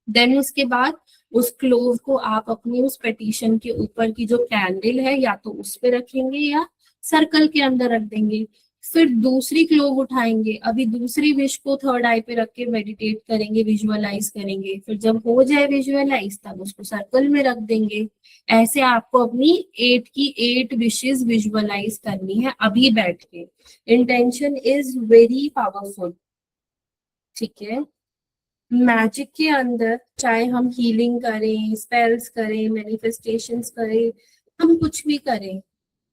देन उसके बाद उस क्लोव को आप अपनी उस पेटिशन के ऊपर की जो कैंडल है या तो उस पे रखेंगे या सर्कल के अंदर रख देंगे। फिर दूसरी क्लोव उठाएंगे, अभी दूसरी विश को थर्ड आई पे रख के मेडिटेट करेंगे, विजुअलाइज करेंगे। फिर जब हो जाए विजुअलाइज तब उसको सर्कल में रख देंगे। ऐसे आपको अपनी 8 की 8 विशेस विजुअलाइज करनी है अभी बैठ के। इंटेंशन इज वेरी पावरफुल, ठीक है। मैजिक के अंदर चाहे हम हीलिंग करें, स्पेल्स करें, मैनिफेस्टेशंस करें, हम कुछ भी करें,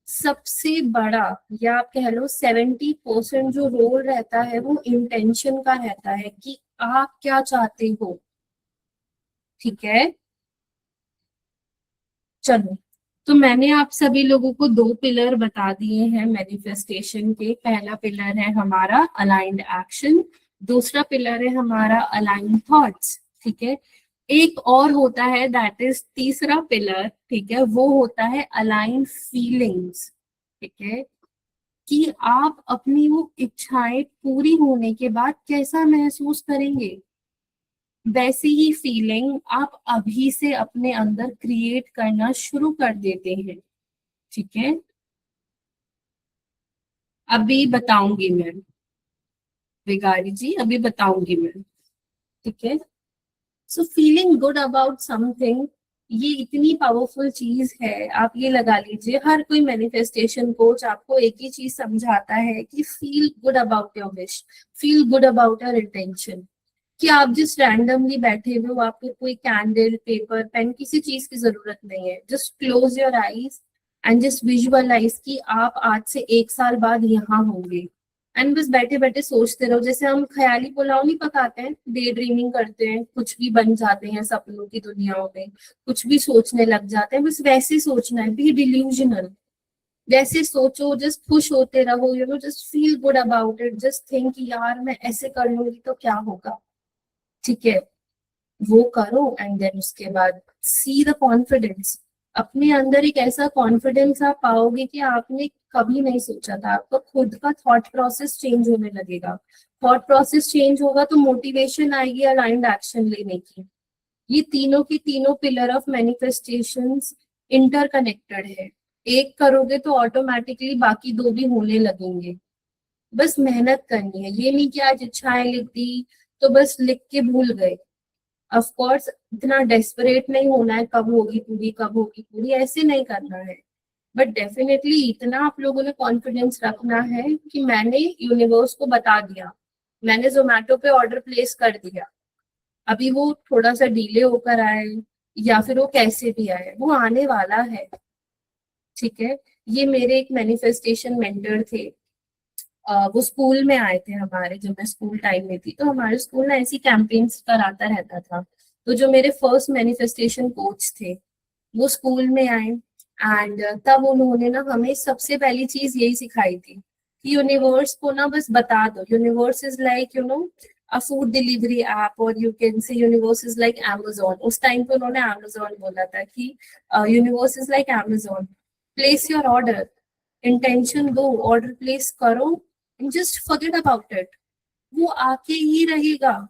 सबसे बड़ा या आप कह लो 70% जो रोल रहता है वो इंटेंशन का रहता है कि आप क्या चाहते हो, ठीक है। चलो, तो मैंने आप सभी लोगों को 2 पिलर बता दिए हैं मैनिफेस्टेशन के। पहला पिलर है हमारा अलाइंड एक्शन, दूसरा पिलर है हमारा अलाइंड थॉट्स, ठीक है। एक और होता है दैट इज तीसरा पिलर, ठीक है, वो होता है अलाइंड फीलिंग्स, ठीक है, कि आप अपनी वो इच्छाएं पूरी होने के बाद कैसा महसूस करेंगे। वैसी ही फीलिंग आप अभी से अपने अंदर क्रिएट करना शुरू कर देते हैं, ठीक है। अभी बताऊंगी मैं, विगारी जी अभी बताऊंगी मैं, ठीक है। So feeling good about something, ये इतनी पावरफुल चीज है। आप ये लगा लीजिए, हर कोई मैनिफेस्टेशन कोच आपको एक ही चीज समझाता है कि feel good about your wish, feel good about your intention. कि आप जिस रैंडमली बैठे हुए हो, आपको कोई कैंडल, पेपर, पेन, किसी चीज की जरूरत नहीं है। Just close your eyes and just visualise कि आप आज से 1 साल बाद यहाँ होंगे। एंड बस बैठे बैठे सोचते रहो, जैसे हम ख्याली पुलाव नहीं पकाते हैं, डे ड्रीमिंग करते हैं, कुछ भी बन जाते हैं सपनों की दुनियाओं में, कुछ भी सोचने लग जाते हैं, बस वैसे सोचना है, बी डिल्यूजनल। वैसे सोचो, जस्ट खुश होते रहो, you know, just feel good about it, just think यार मैं ऐसे कर लूंगी तो क्या होगा, ठीक है। वो करो एंड देन उसके बाद सी द कॉन्फिडेंस। अपने अंदर एक ऐसा कॉन्फिडेंस आप पाओगे कि आपने कभी नहीं सोचा था। आपका खुद का थॉट प्रोसेस चेंज होने लगेगा। थॉट प्रोसेस चेंज होगा तो मोटिवेशन आएगी अलाइंड एक्शन लेने की। ये तीनों की तीनों पिलर ऑफ मैनिफेस्टेशंस इंटरकनेक्टेड है। एक करोगे तो ऑटोमेटिकली बाकी 2 भी होने लगेंगे। बस मेहनत करनी है। ये नहीं कि आज इच्छाएं लिख दी तो बस लिख के भूल गए। ऑफ कोर्स इतना डेस्परेट नहीं होना है, कब होगी पूरी, कब होगी पूरी, ऐसे नहीं करना है। बट डेफिनेटली इतना आप लोगों ने कॉन्फिडेंस रखना है कि मैंने यूनिवर्स को बता दिया, मैंने जोमेटो पे ऑर्डर प्लेस कर दिया। अभी वो थोड़ा सा डिले होकर आए या फिर वो कैसे भी आए, वो आने वाला है, ठीक है। ये मेरे एक मैनिफेस्टेशन मेंटर थे। वो स्कूल में आए थे हमारे, जब मैं स्कूल टाइम में थी तो हमारे स्कूल में ऐसी कैंपेन्स कराता रहता था। तो जो मेरे फर्स्ट मैनिफेस्टेशन कोच थे वो स्कूल में आए एंड तब उन्होंने ना हमें सबसे पहली चीज यही सिखाई थी कि यूनिवर्स को ना बस बता दो। Universe is like, you know, a food delivery app, और you can say universe is like Amazon. उस टाइम पे उन्होंने अमेजोन बोला था कि universe is like Amazon, place your order, intention दो, ऑर्डर प्लेस करो and just forget about it. वो आके ही रहेगा।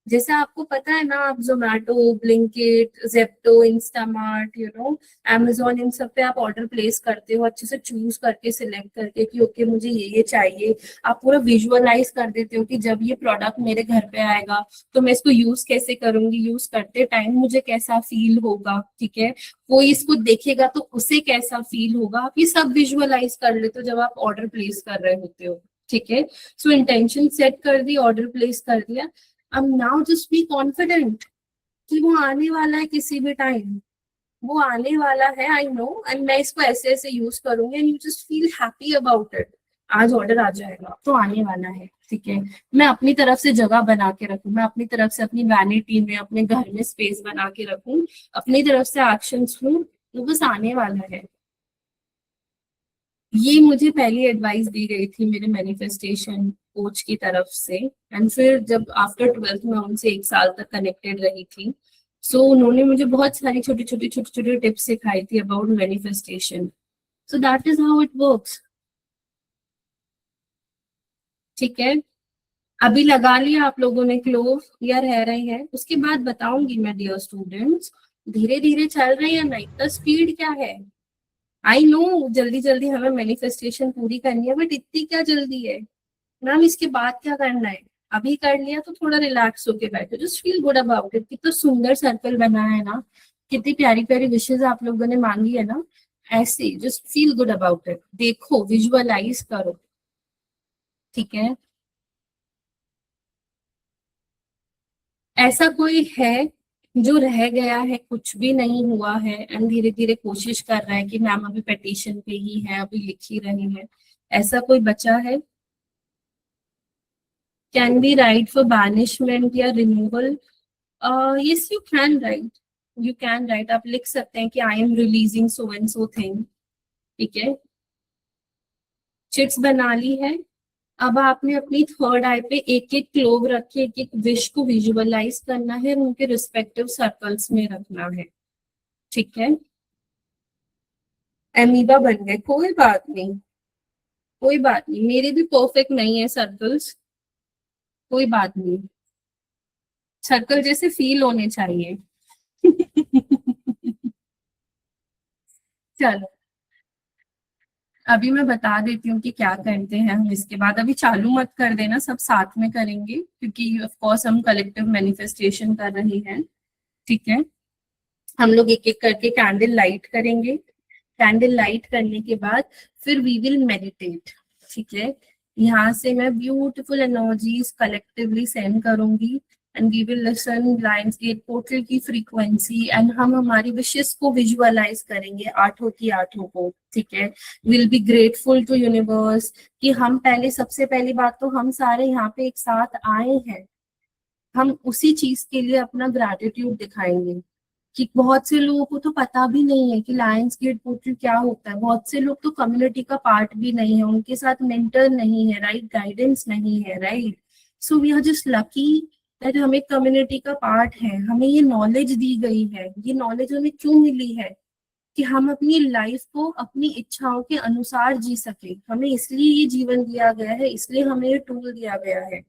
जैसे आपको पता है ना, आप Zomato, Blinkit, Zepto, Instamart, you know, amazon, इन सब पे आप ऑर्डर प्लेस करते हो अच्छे से चूज करके, सिलेक्ट करके कि ओके मुझे ये चाहिए। आप पूरा विजुअलाइज कर देते हो कि जब ये प्रोडक्ट मेरे घर पे आएगा तो मैं इसको यूज कैसे करूंगी, यूज करते टाइम मुझे कैसा फील होगा, ठीक है। कोई इसको देखेगा तो उसे कैसा फील होगा, आप ये सब विजुअलाइज कर लेते हो जब आप ऑर्डर प्लेस कर रहे होते हो, ठीक है। सो इंटेंशन सेट कर दी, ऑर्डर प्लेस कर दिया, अब नाउ जस्ट बी कॉन्फिडेंट कि वो आने वाला है किसी भी टाइम। वो आने वाला है, आई नो, एंड मैं इसको ऐसे ऐसे यूज करूंगी and you just feel happy about it. आज ऑर्डर आ जाएगा तो आने वाला है, ठीक है। मैं अपनी तरफ से जगह बना के रखूं, मैं अपनी तरफ से अपनी वैनिटी में, अपने घर में स्पेस बना के रखूं, अपनी तरफ से एक्शंस लूं, तो बस आने वाला है। ये मुझे पहली एडवाइस दी गई थी मेरे मैनिफेस्टेशन कोच की तरफ से। एंड फिर जब आफ्टर 12th में उनसे 1 साल तक कनेक्टेड रही थी, सो उन्होंने मुझे बहुत सारी छोटी छोटी छोटी छोटी टिप्स सिखाई थी about manifestation. So that is how it works. ठीक है, अभी लगा लिया आप लोगों ने क्लोव या रह रहे हैं, उसके बाद बताऊंगी मैं डियर स्टूडेंट्स, धीरे धीरे चल रही है ना, इतना स्पीड क्या है। आई नो जल्दी जल्दी हमें मैनिफेस्टेशन पूरी करनी है, बट इतनी क्या जल्दी है मैम, इसके बाद क्या करना है। अभी कर लिया तो थोड़ा रिलैक्स होके बैठो, just feel good about it. कितना सुंदर सर्कल बना है ना, कितनी प्यारी प्यारी विशेष आप लोगों ने मांगी है ना, ऐसे just feel good about it, देखो विजुअलाइज करो। ठीक है, ऐसा कोई है जो रह गया है, कुछ भी नहीं हुआ है, एंड धीरे धीरे कोशिश कर रहा है कि मैम अभी पिटीशन पे ही है, अभी लिख ही रही है, ऐसा कोई बचा है? Can be write for banishment या removal? Yes you can write, you can write, आप लिख सकते हैं कि I am releasing so and so thing. ठीक है, चिट्स बना ली है। अब आपने अपनी थर्ड आई पे एक एक क्लोव रखे, एक एक विश को विजुअलाइज करना है, उनके रिस्पेक्टिव सर्कल्स में रखना है। ठीक है, एमीबा बन गए, कोई बात नहीं, कोई बात नहीं, मेरे भी परफेक्ट नहीं है सर्कल्स, कोई बात नहीं, सर्कल जैसे फील होने चाहिए। चलो, अभी मैं बता देती हूँ कि क्या करते हैं हम इसके बाद। अभी चालू मत कर देना, सब साथ में करेंगे क्योंकि ऑफ कोर्स हम कलेक्टिव मैनिफेस्टेशन कर रहे हैं। ठीक है, हम लोग एक एक करके कैंडल लाइट करेंगे। कैंडल लाइट करने के बाद फिर वी विल मेडिटेट। ठीक है, यहाँ से मैं ब्यूटीफुल एनर्जीज कलेक्टिवली सेंड करूंगी, and we will listen Lions Gate portal की फ्रीक्वेंसी, एंड हम हमारी विशेस को विजुअलाइज करेंगे, आठों की आठों को। ठीक है, will be grateful to universe कि हम पहले, सबसे पहली बात तो हम सारे यहाँ पे एक साथ आए हैं, हम उसी चीज के लिए अपना ग्रैटिट्यूड दिखाएंगे। कि बहुत से लोगों को तो पता भी नहीं है कि लायंस गेट पोर्टल क्या होता है, बहुत से लोग तो कम्युनिटी का पार्ट भी नहीं है, उनके साथ मेंटर नहीं है, राइट, गाइडेंस नहीं है, right. So we are just lucky that हम एक कम्युनिटी का पार्ट है, हमें ये नॉलेज दी गई है। ये नॉलेज हमें क्यों मिली है? कि हम अपनी लाइफ को अपनी इच्छाओं के अनुसार जी सके, हमें इसलिए ये जीवन दिया गया है, इसलिए हमें ये टूल दिया गया है।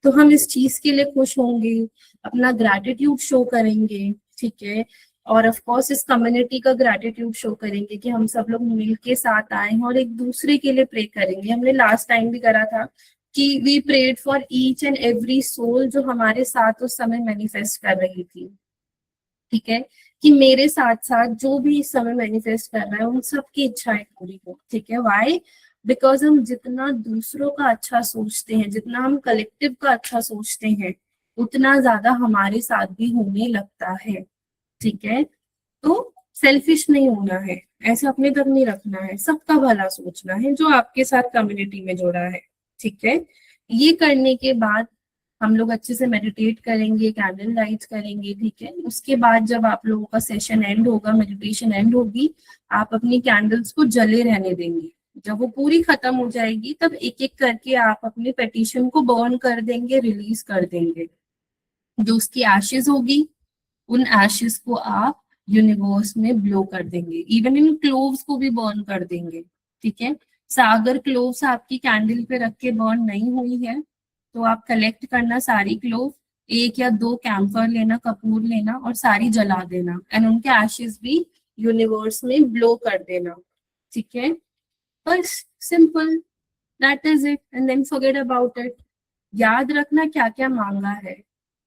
तो हम इस चीज के लिए खुश होंगे, अपना ग्रैटिट्यूड शो करेंगे। ठीक है, और ऑफ कोर्स इस कम्युनिटी का ग्रैटिट्यूड शो करेंगे कि हम सब लोग मिल के साथ आए हैं, और एक दूसरे के लिए प्रे करेंगे। हमने लास्ट टाइम भी करा था कि we prayed for each and every soul जो हमारे साथ उस समय मैनिफेस्ट कर रही थी। ठीक है, कि मेरे साथ साथ जो भी इस समय मैनिफेस्ट कर रहा है उन सबकी इच्छाएं पूरी हो। ठीक है, वाई? बिकॉज हम जितना दूसरों का अच्छा सोचते हैं, जितना हम कलेक्टिव का अच्छा सोचते हैं, उतना ज्यादा हमारे साथ भी होने लगता है। ठीक है, तो सेल्फिश नहीं होना है, ऐसे अपने तक नहीं रखना है, सबका भला सोचना है जो आपके साथ कम्युनिटी में जुड़ा है। ठीक है, ये करने के बाद हम लोग अच्छे से मेडिटेट करेंगे, कैंडल लाइट्स करेंगे। ठीक है, उसके बाद जब आप लोगों का सेशन एंड होगा, मेडिटेशन एंड होगी, आप अपनी कैंडल्स को जले रहने देंगे। जब वो पूरी खत्म हो जाएगी तब एक एक करके आप अपनी पेटिशन को बर्न कर देंगे, रिलीज कर देंगे। जो उसकी एशेज होगी, उन एशेज को आप यूनिवर्स में ब्लो कर देंगे, इवन इन क्लोव्स को भी बर्न कर देंगे। ठीक है, सागर क्लोव्स आपकी कैंडल पे रख के बर्न नहीं हुई है तो आप कलेक्ट करना सारी क्लोव, एक या दो कैम्फर लेना, कपूर लेना और सारी जला देना, एंड उनके एशेज भी यूनिवर्स में ब्लो कर देना। ठीक है, बस simple, that is it, and then forget about it. याद रखना क्या क्या मांगा है,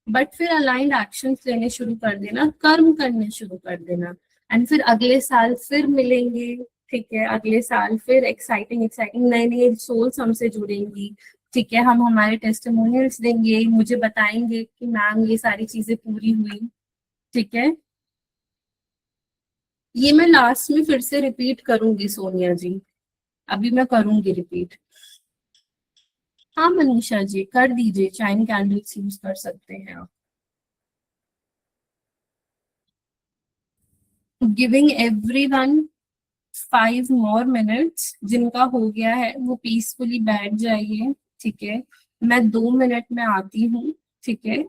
बट फिर अलाइंड एक्शंस लेने शुरू कर देना, कर्म करने शुरू कर देना, एंड फिर अगले साल फिर मिलेंगे। ठीक है, अगले साल फिर एक्साइटिंग एक्साइटिंग नए नए सोल्स हमसे जुड़ेंगी। ठीक है, हम हमारे टेस्टिमोनियल्स देंगे, मुझे बताएंगे कि मैम ये सारी चीजें पूरी हुई। ठीक है, ये मैं लास्ट में फिर से रिपीट करूंगी सोनिया जी, अभी मैं करूंगी रिपीट। हाँ मनीषा जी कर दीजिए, चाइन कैंडल्स यूज कर सकते हैं आप। गिविंग एवरीवन 5 more minutes, जिनका हो गया है वो पीसफुली बैठ जाइए। ठीक है, मैं 2 मिनट में आती हूँ, ठीक है।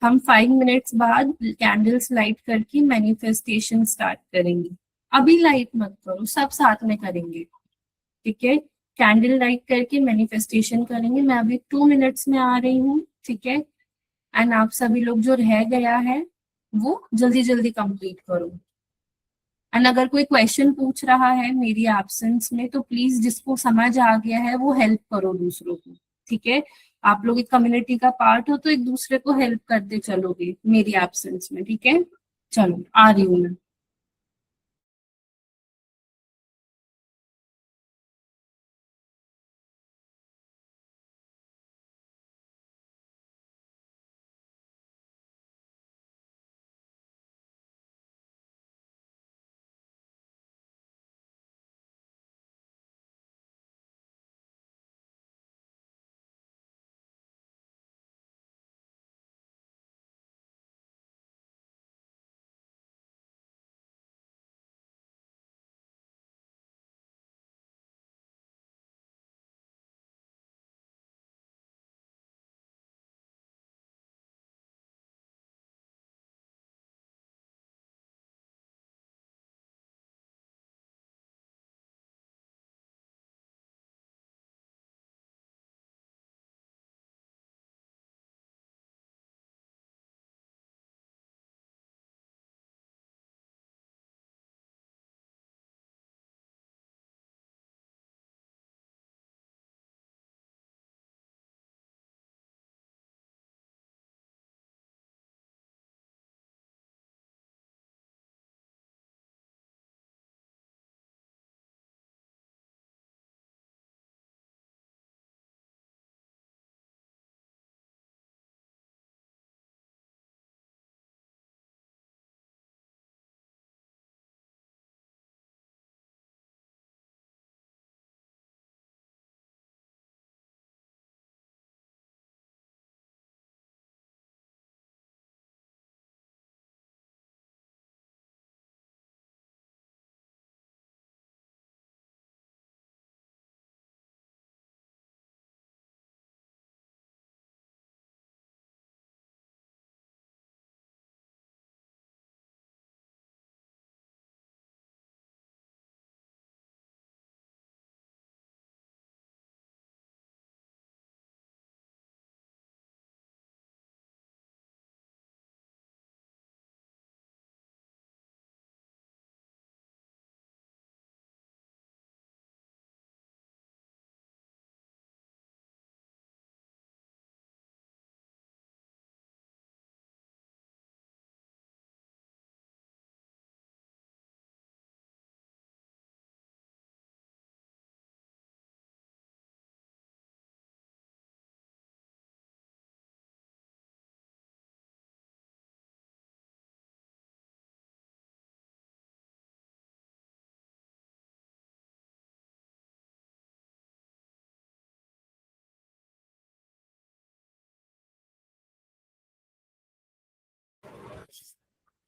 हम 5 मिनट्स बाद कैंडल्स लाइट करके मैनिफेस्टेशन स्टार्ट करेंगे। अभी लाइट मत करो, सब साथ में करेंगे, ठीक है। कैंडल लाइट करके मैनिफेस्टेशन करेंगे। मैं अभी 2 मिनट्स में आ रही हूँ, ठीक है। एंड आप सभी लोग जो रह गया है वो जल्दी जल्दी कंप्लीट करो। एंड अगर कोई क्वेश्चन पूछ रहा है मेरी एब्सेंस में तो प्लीज जिसको समझ आ गया है वो हेल्प करो दूसरों को, ठीक है। आप लोग एक कम्युनिटी का पार्ट हो तो एक दूसरे को हेल्प करते चलोगे मेरी एब्सेंस में, ठीक है। चलो आ रही हूँ मैं।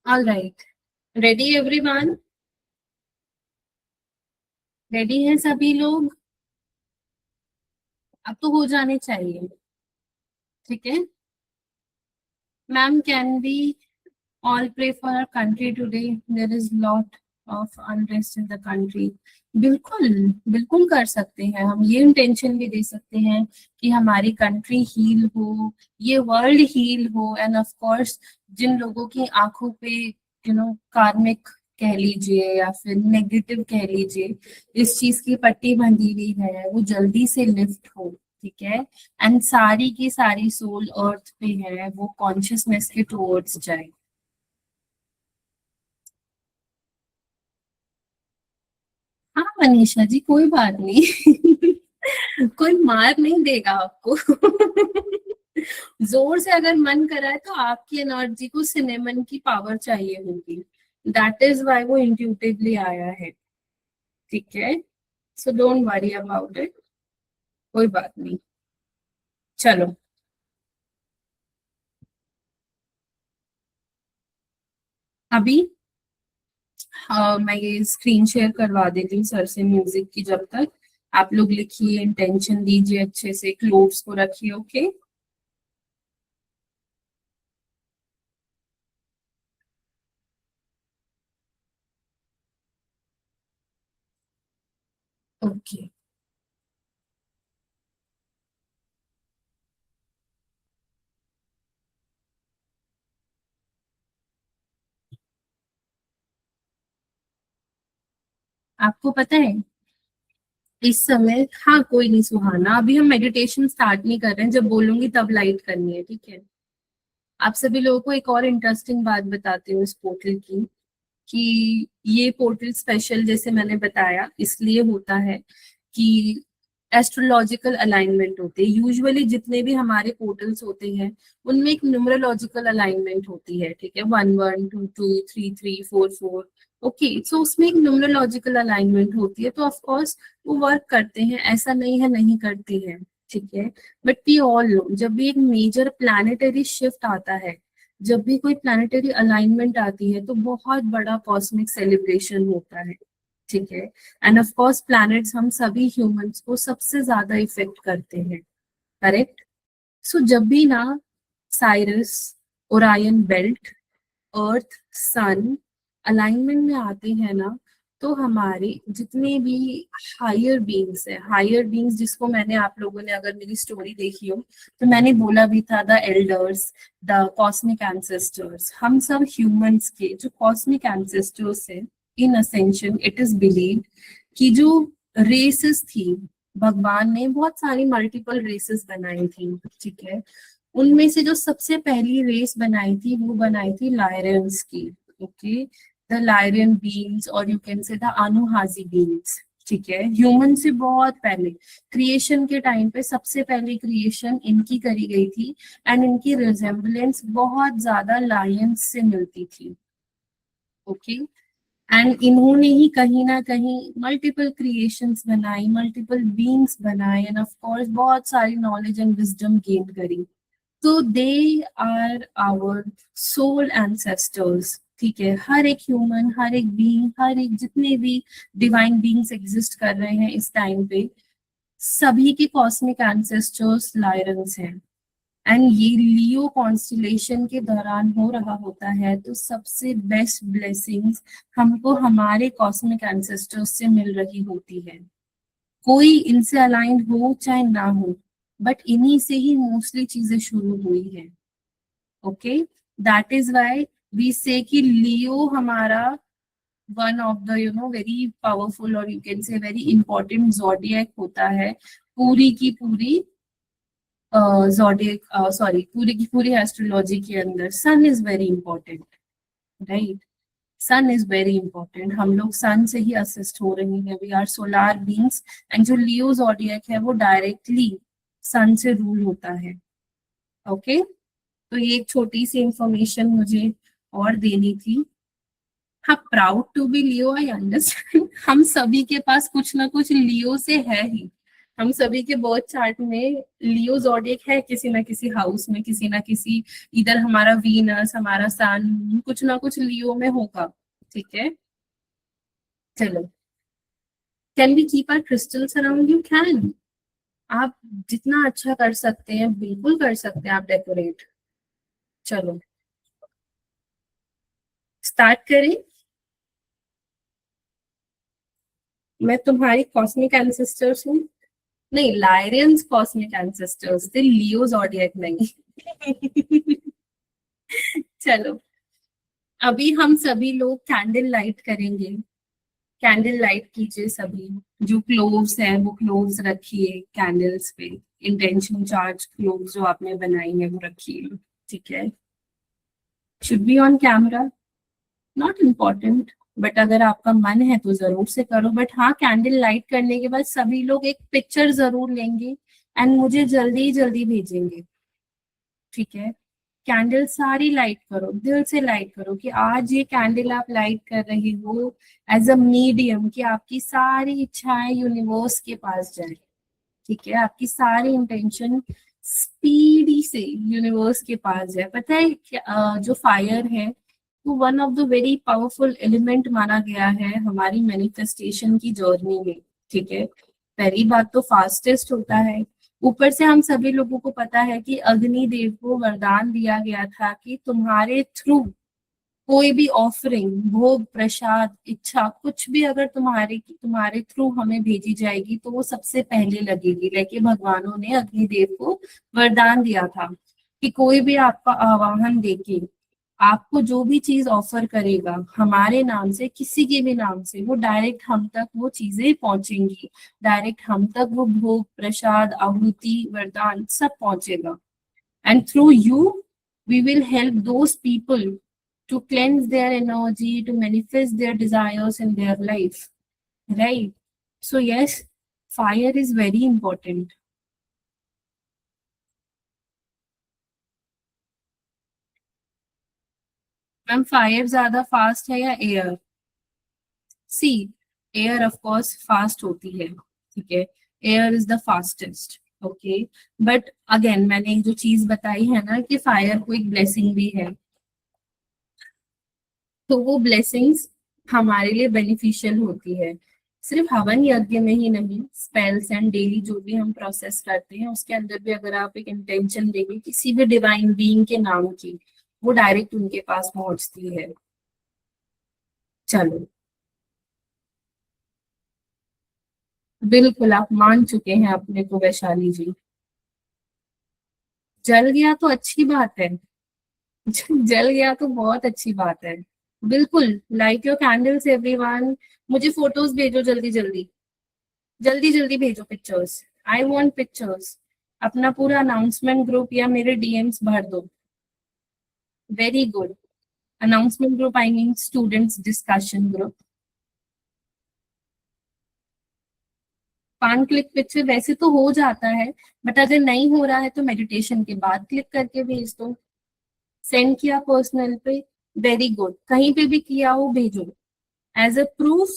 All right, ready everyone? Ready है सभी लोग? अब तो हो जाने चाहिए, ठीक है। Ma'am can be all pray for our country today. There is lot of unrest in the country. बिल्कुल, बिल्कुल कर सकते हैं हम। ये इंटेंशन भी दे सकते हैं कि हमारी कंट्री हील हो, ये वर्ल्ड हील हो। एंड ऑफ कोर्स जिन लोगों की आंखों पे कार्मिक कह लीजिए या फिर नेगेटिव कह लीजिए, इस चीज की पट्टी बंधी हुई है, वो जल्दी से लिफ्ट हो, ठीक है। एंड सारी की सारी सोल अर्थ पे है, वो कॉन्शियसनेस के टुवर्ड्स जाए। हाँ मनीषा जी, कोई बात नहीं। कोई मार नहीं देगा आपको। जोर से अगर मन करा है तो आपकी एनर्जी को सिनेमन की पावर चाहिए होगी। दैट इज वाई वो इंट्यूटिवली आया है, ठीक है। So don't worry about it, कोई बात नहीं। चलो अभी मैं ये स्क्रीन शेयर करवा देती हूँ सर से म्यूजिक की जब तक। आप लोग लिखिए, इंटेंशन दीजिए अच्छे से, क्लोव्स को रखिए। Okay, okay. आपको पता है इस समय, हाँ कोई नहीं सुहाना, अभी हम मेडिटेशन स्टार्ट नहीं कर रहे हैं, जब बोलूंगी तब लाइट करनी है, ठीक है। आप सभी लोगों को एक और इंटरेस्टिंग बात बताती हूँ इस पोर्टल की, कि ये पोर्टल स्पेशल जैसे मैंने बताया इसलिए होता है कि एस्ट्रोलॉजिकल अलाइनमेंट होते हैं। यूजुअली जितने भी हमारे पोर्टल्स होते हैं उनमें एक न्यूमरोलॉजिकल अलाइनमेंट होती है, ठीक है, 11 22 33 44। ओके, सो उसमें एक न्यूमरोलॉजिकल अलाइनमेंट होती है, तो ऑफ कोर्स वो वर्क करते हैं, ऐसा नहीं है नहीं करती है, ठीक है। बट वी ऑल नो जब भी एक मेजर प्लानिटरी शिफ्ट आता है, जब भी कोई प्लानिटरी अलाइनमेंट आती है, तो बहुत बड़ा कॉस्मिक सेलिब्रेशन होता है, ठीक है। एंड ऑफ कोर्स प्लैनेट्स हम सभी ह्यूमंस को सबसे ज्यादा इफेक्ट करते हैं, करेक्ट। सो जब भी ना साइरस, ओरायन बेल्ट, अर्थ, सन अलाइनमेंट में आते हैं ना, तो हमारे जितने भी हायर बीइंग्स है, हायर बीइंग्स जिसको मैंने, आप लोगों ने अगर मेरी स्टोरी देखी हो तो मैंने बोला भी था the elders, the cosmic ancestors, हम सब ह्यूमंस के जो कॉस्मिक एंसेस्टर्स है, इन असेंशन इट इज बिलीव कि जो रेसेस थी, भगवान ने बहुत सारी मल्टीपल रेसेस बनाई थी, ठीक है। उनमें से जो सबसे पहली रेस बनाई थी वो बनाई थी लायरन्स की, ओके, द लायरन बींग्स, और you can say the Anunnaki beings, ठीक है। ह्यूमन से बहुत पहले क्रिएशन के टाइम पे सबसे पहले क्रिएशन इनकी करी गई थी, एंड इनकी रिजेम्बलेंस बहुत ज्यादा लायंस से मिलती थी, ओके। एंड इन्होंने ही कहीं ना कहीं मल्टीपल क्रिएशंस बनाई, मल्टीपल बींग्स बनाए, एंड ऑफ कोर्स बहुत सारी नॉलेज एंड विजडम गेन करी। तो they are our soul ancestors, ठीक है। हर एक ह्यूमन, हर एक बीइंग, हर एक जितने भी डिवाइन बीइंग्स एग्जिस्ट कर रहे हैं इस टाइम पे, सभी के कॉस्मिक एंसेस्टर्स लायरन्स हैं। एंड ये लियो कॉन्स्टिलेशन के दौरान हो रहा होता है, तो सबसे बेस्ट ब्लेसिंग्स हमको हमारे कॉस्मिक एंसेस्टर्स से मिल रही होती है। कोई इनसे अलाइन हो चाहे ना हो, बट इन्हीं से ही मोस्टली चीजें शुरू हुई है, okay. That is why we say कि लियो हमारा one of the very powerful, और you can say very important zodiac होता है पूरी की पूरी जोडियक, सॉरी, पूरी की पूरी एस्ट्रोलॉजी के अंदर sun is very important, right. Sun is very important, हम लोग सन से ही असिस्ट हो रहे हैं, we are solar beings. And जो लियो जोडियक है वो डायरेक्टली सन से रूल होता है, ओके। तो ये एक छोटी सी इंफॉर्मेशन मुझे और देनी थी। हाँ, proud to be Leo, I understand. हम सभी के पास कुछ ना कुछ लियो से है ही, हम सभी के बर्थ चार्ट में लियो जोडियक है किसी ना किसी हाउस में, किसी ना किसी, इधर हमारा वीनस, हमारा सन, कुछ ना कुछ लियो में होगा, ठीक है। चलो, can we keep our crystals around you? Can, आप जितना अच्छा कर सकते हैं बिल्कुल कर सकते हैं आप डेकोरेट। चलो स्टार्ट करें। मैं तुम्हारी कॉस्मिक एंसेस्टर्स हूँ। नहीं, लायरियंस कॉस्मिक एंसेस्टर्स थे, लियो जॉडियक नहीं। चलो, अभी हम सभी लोग कैंडल लाइट करेंगे। कैंडल लाइट कीजिए सभी। जो क्लोव्स हैं वो क्लोव्स रखिए कैंडल्स पे, इंटेंशन चार्ज क्लोव्स जो आपने बनाई है वो रखिए, ठीक है। Should be on camera, not important, but अगर आपका मन है तो जरूर से करो। बट हाँ, कैंडल लाइट करने के बाद सभी लोग एक पिक्चर जरूर लेंगे एंड मुझे जल्दी जल्दी भेजेंगे, ठीक है। कैंडल सारी लाइट करो, दिल से लाइट करो कि आज ये कैंडल आप लाइट कर रहे हो एज अ मीडियम, कि आपकी सारी इच्छाएं यूनिवर्स के पास जाए, ठीक है। आपकी सारी इंटेंशन स्पीडी से यूनिवर्स के पास जाए। पता है जो फायर है वो one of the very powerful element माना गया है हमारी मैनिफेस्टेशन की जर्नी में, ठीक है। पहली बात तो फास्टेस्ट होता है। ऊपर से हम सभी लोगों को पता है कि अग्नि देव को वरदान दिया गया था कि तुम्हारे थ्रू कोई भी ऑफरिंग, भोग, प्रसाद, इच्छा, कुछ भी अगर तुम्हारे थ्रू हमें भेजी जाएगी तो वो सबसे पहले लगेगी। लेकिन भगवानों ने अग्निदेव को वरदान दिया था कि कोई भी आपका आवाहन देके आपको जो भी चीज ऑफर करेगा हमारे नाम से, किसी के भी नाम से, वो डायरेक्ट हम तक वो चीजें पहुंचेंगी। डायरेक्ट हम तक वो भोग, प्रसाद, आहुति, वरदान सब पहुंचेगा। And through you, we will help those people to cleanse their energy, to manifest their desires in their life. Right? So, yes, fire is very important. Ma'am, fire ज्यादा फास्ट है या air? See, air of course fast होती है, ठीक है, air is the fastest. Okay, but again मैंने एक जो चीज बताई है ना कि फायर को एक ब्लेसिंग भी है, तो वो ब्लेसिंग्स हमारे लिए बेनिफिशियल होती है। सिर्फ हवन यज्ञ में ही नहीं, स्पेल्स एंड डेली जो भी हम प्रोसेस करते हैं उसके अंदर भी अगर आप एक इंटेंशन देंगे किसी भी डिवाइन बीइंग के नाम की, वो डायरेक्ट उनके पास पहुंचती है। चलो, बिल्कुल आप मान चुके हैं अपने को वैशाली जी। जल गया तो अच्छी बात है। जल गया तो बहुत अच्छी बात है। बिल्कुल, लाइट योर कैंडल्स एवरीवन। मुझे फोटोज भेजो जल्दी जल्दी, जल्दी जल्दी भेजो पिक्चर्स। I want pictures. अपना पूरा अनाउंसमेंट ग्रुप या मेरे डीएम्स भर दो। Very good. Announcement group I mean students discussion group. 5 click picture वैसे तो हो जाता है, बट अगर नहीं हो रहा है तो मेडिटेशन के बाद क्लिक करके भेज दो। सेंड किया पर्सनल पे, वेरी गुड। कहीं पे भी किया हो भेजो, एज अ प्रूफ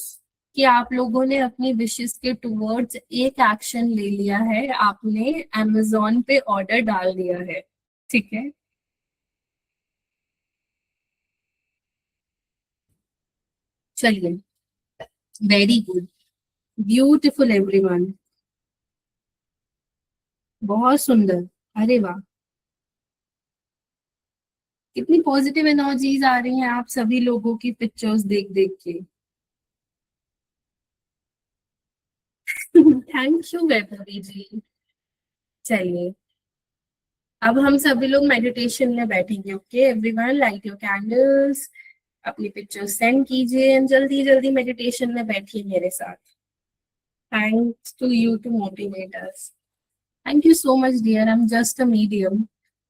कि आप लोगों ने अपनी विशेस के टुवर्ड्स एक एक्शन ले लिया है, आपने अमेजोन पे ऑर्डर डाल दिया है। ठीक है, चलिए, वेरी गुड, ब्यूटिफुल एवरीवन, बहुत सुंदर। अरे वाह, कितनी पॉजिटिव एनर्जीज आ रही हैं आप सभी लोगों की पिक्चर्स देख देख के। Thank you Vaibhavi ji. चलिए, अब हम सभी लोग मेडिटेशन में बैठेंगे। Okay everyone, light your candles, अपनी पिक्चर सेंड कीजिए, जल्दी जल्दी मेडिटेशन में बैठिए मेरे साथ। Thanks to you to motivate us. Thank you so much dear. I am just a medium,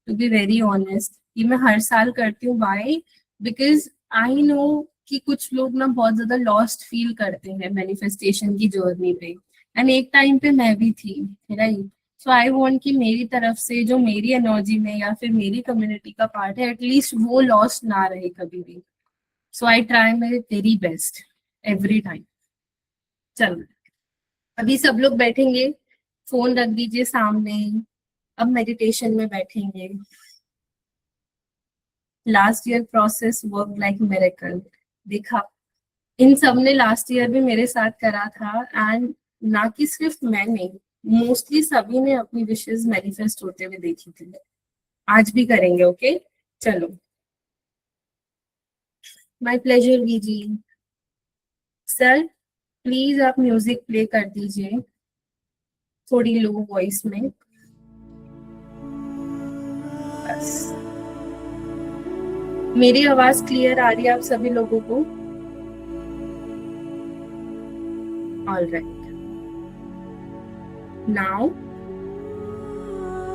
to be very honest. ये मैं हर साल करती हूँ। वाई? बिकॉज आई नो कि कुछ लोग ना बहुत ज्यादा लॉस्ट फील करते हैं मैनिफेस्टेशन की जर्नी पे, एंड एक टाइम पे मैं भी थी, राइट? सो आई वांट कि मेरी तरफ से जो मेरी एनर्जी में या फिर मेरी कम्युनिटी का पार्ट है, एटलीस्ट वो लॉस्ट ना रहे कभी भी। So I try my very best every time. चलो, अभी सब लोग बैठेंगे, फोन रख दीजिए सामने, अब मेडिटेशन में बैठेंगे। Last year process work like miracle. देखा, इन सब ने लास्ट ईयर भी मेरे साथ करा था, एंड ना कि सिर्फ मैंने, मोस्टली सभी ने अपनी विशेस मैनिफेस्ट होते हुए देखी थी। आज भी करेंगे। ओके, चलो, माय प्लेजर वीजी। सर, प्लीज आप म्यूजिक प्ले कर दीजिए थोड़ी लो वॉइस में, बस। मेरी आवाज क्लियर आ रही है आप सभी लोगों को? All right, now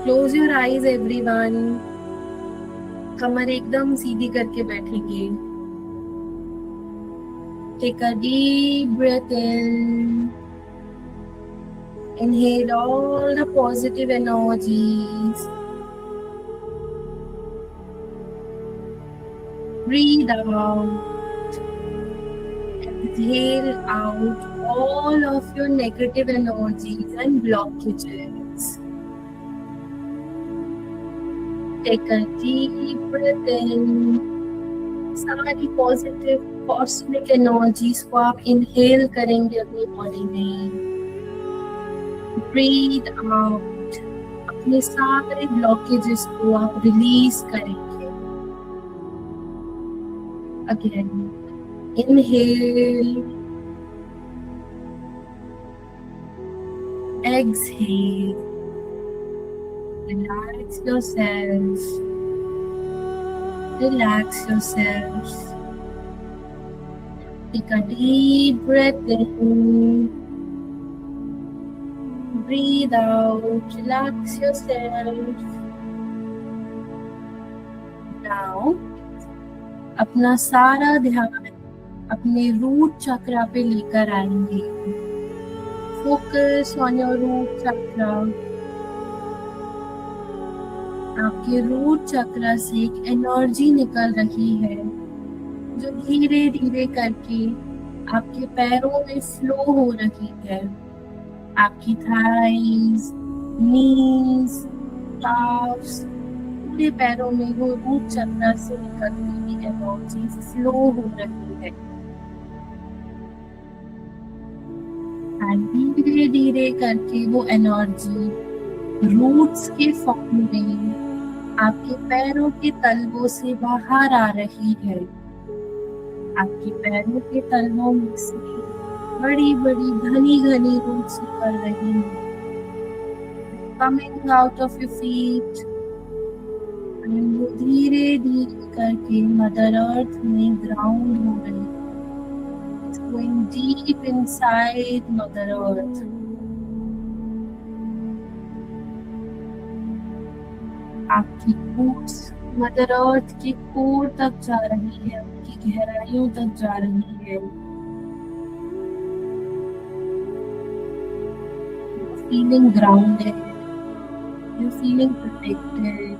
close your eyes everyone. कमर एकदम सीधी करके बैठेंगे। Take a deep breath in, inhale all the positive energies, breathe out, exhale out all of your negative energies and blockages. Take a deep breath in, सारी positive cosmic energies को आप inhale करेंगे अपनी बॉडी में, breathe out, अपने सारे blockages को आप रिलीज करेंगे। Again inhale, exhale, relax yourself, relax yourself. Take a deep breath in, breathe out, relax yourself. Now, अपना सारा ध्यान अपने रूट चक्रा पे लेकर आएंगे। फोकस ऑन योर रूट चक्रा। आपके रूट चक्रा से एक एनर्जी निकल रही है जो धीरे धीरे करके आपके पैरों में फ्लो हो रही है। आपकी थाइज, नीज, काफ्स, पूरे पैरों में वो रूट चक्रा से निकलती हुई एनर्जी फ्लो हो रही है। धीरे धीरे करके वो एनर्जी रूट्स के फॉर्म में आपके पैरों के तलवों से बाहर आ रही है। आपके पैरों के तलवों में से बड़ी बड़ी घनी घनी रूट्स निकल रही हैं, coming out of your feet. वो धीरे धीरे करके मदर अर्थ में ग्राउंड हो रही है। It's going deep inside Mother Earth. आपकी रूट्स मदर अर्थ के कोर तक जा रही है, उनकी गहराइयों तक जा रही है। Feeling grounded, you feeling protected.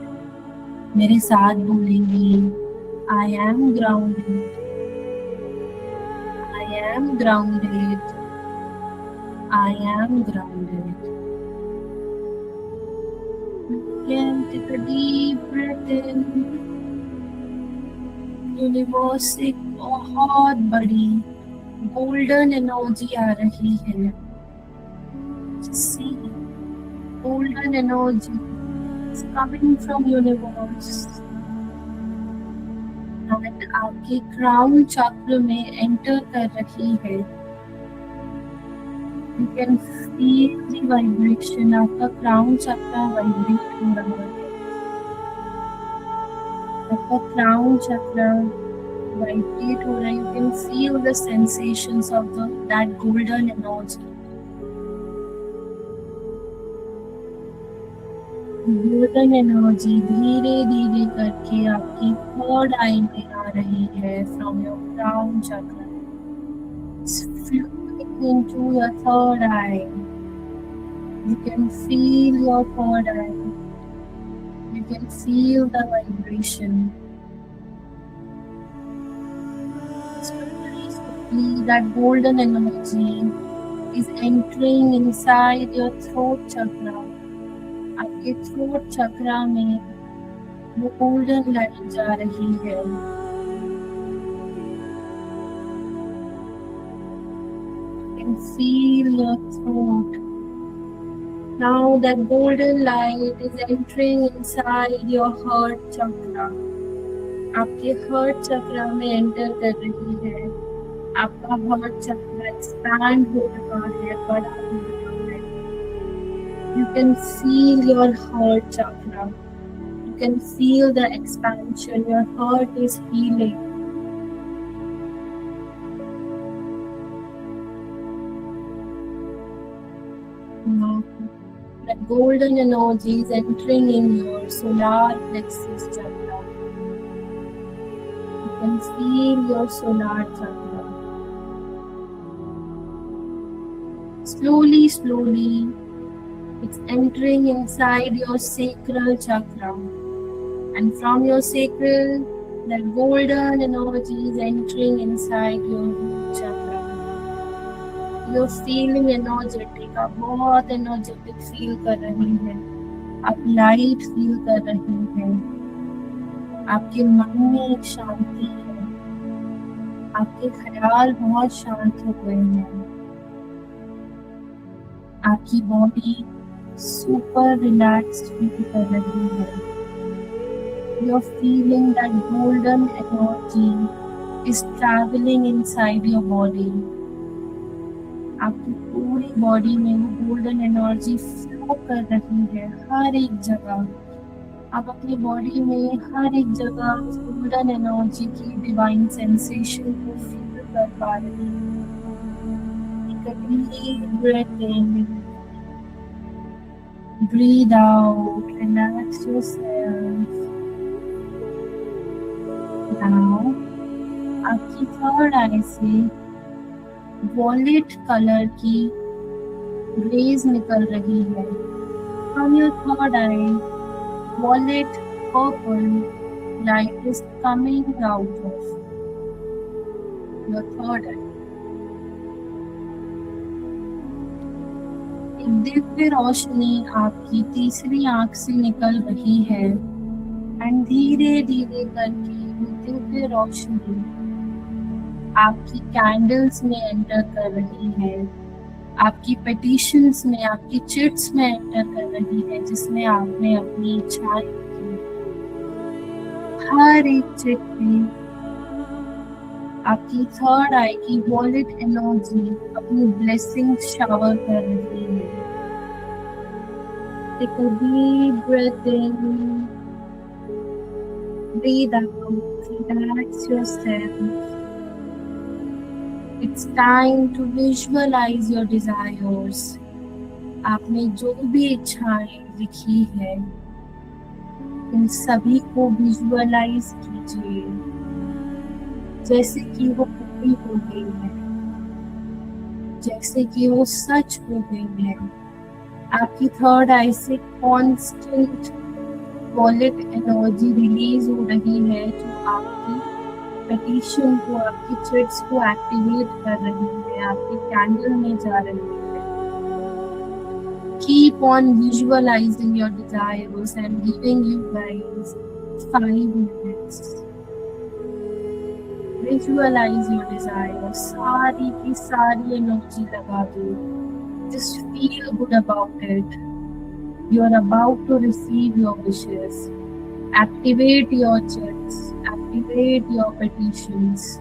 मेरे साथ बोलेंगे, I am grounded, I am grounded. I am grounded. Again, take a deep breath in. Universe से बहुत बड़ी गोल्डन एनर्जी आ रही है। See, golden energy is coming from universe. आपके क्राउन चक्र में एंटर कर रही है। You can feel the vibration. आपका क्राउन चक्र वाइब्रेट हो रहा है। आपका क्राउन चक्र वाइब्रेट हो रहा है। You can feel the sensations of that golden energy. Golden energy धीरे धीरे करके आपकी थर्ड आई में आ रही है फ्रॉम योर क्राउन चक्र, flowing into your third eye. You can feel your third eye. You can feel the vibration. Slowly, that golden energy is entering inside your throat chakra. आपके throat चक्रा में वो golden light जा रही है। You can feel your throat. Now that golden light is entering inside your heart chakra. आपके heart चक्रा में enter कर रही है। आपका हार्ट चक्रा एक्सपैंड हो रहा है, बड़ा हो रहा है। You can feel your heart chakra. You can feel the expansion. Your heart is healing. Now, the golden energy is entering in your solar plexus chakra. You can feel your solar chakra. Slowly, slowly, it's entering inside your sacral chakra, and from your sacral, that golden energy is entering inside your root chakra. You're feeling energetic, आप बहुत energetic feel कर रही हैं, आप light feel कर रही हैं, आपके मन में एक शांति है, आपके ख्याल बहुत शांत हो गए हैं। आपकी बॉडी सुपर रिलैक्स्ड फील कर रही है। You are feeling that golden energy is travelling inside your body. आपकी पूरी बॉडी में वो गोल्डन एनर्जी फ्लो कर रही है हर एक जगह। आप अपनी बॉडी में हर एक जगह उस गोल्डन एनर्जी की डिवाइन सेंसेशन को फील कर पा रही हैं। Take a deep breath in, breathe out, relax yourself. Now, आपकी थर्ड आई से वॉलेट कलर की रेज निकल रही है। From your third eye, violet purple light is coming out of your third eye. एक दिव्य रोशनी आपकी तीसरी आंख से निकल रही है एंड धीरे धीरे करके वो दिव्य रोशनी आपकी कैंडल्स में एंटर कर रही है, आपकी पेटिशंस में, आपकी चिट्स में एंटर कर रही है, जिसमें आपने अपनी इच्छाएं की। हर एक चिट में आपकी थर्ड आई की वॉलेट एनर्जी अपनी ब्लेसिंग शावर कर रही है। Take a deep breath in, breathe out, relax yourself. It's time to visualize your desires. आपने जो भी इच्छाएं लिखी है, इन सभी को विजुअलाइज कीजिए जैसे कि वो पूरी हो गई है, जैसे कि वो सच हो गई है। आपकी थर्ड आई से कांस्टेंट वॉलेट एनर्जी रिलीज हो रही है, जो आपकी पेटिशन को, आपकी चिट्स को एक्टिवेट कर रही है, आपके कैंडल में जा रही है। Keep on visualizing your desires. I'm giving you guys 5 minutes. Visualize your desires. सारी की सारी एनर्जी लगा दो. Just feel good about it. You are about to receive your wishes. Activate your chits. Activate your petitions.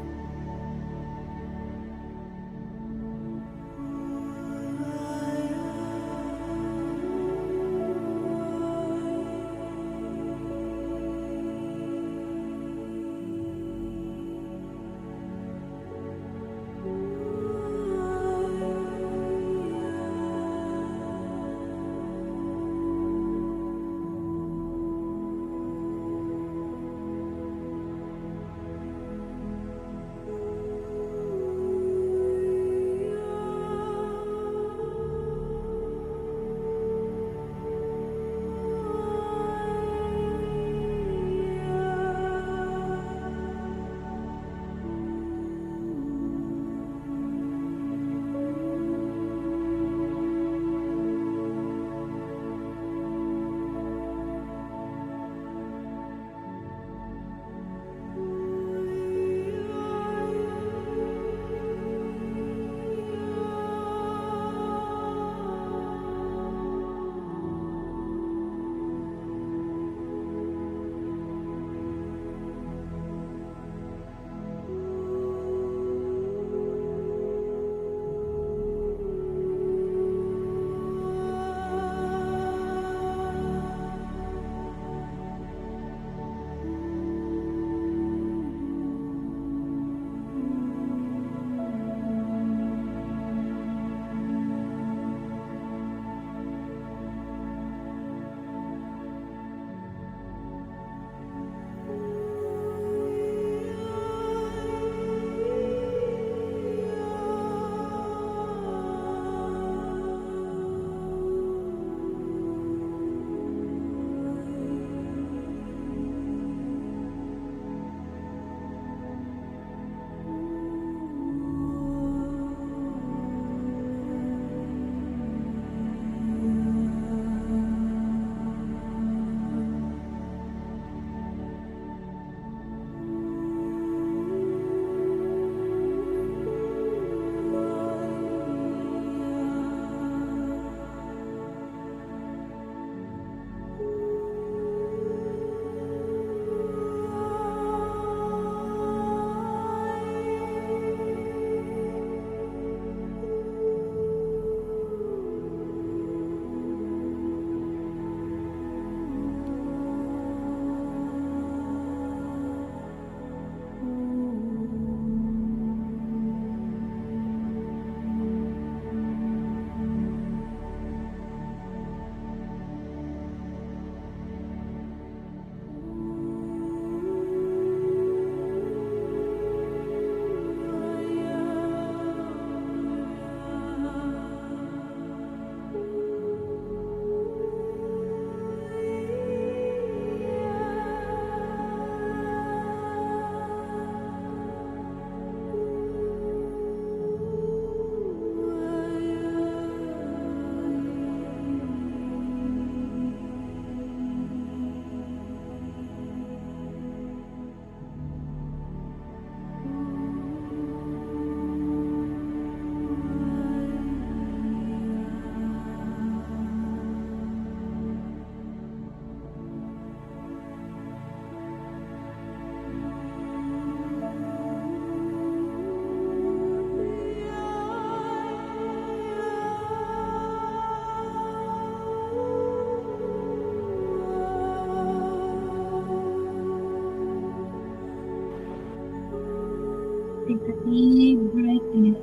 Deep breath in,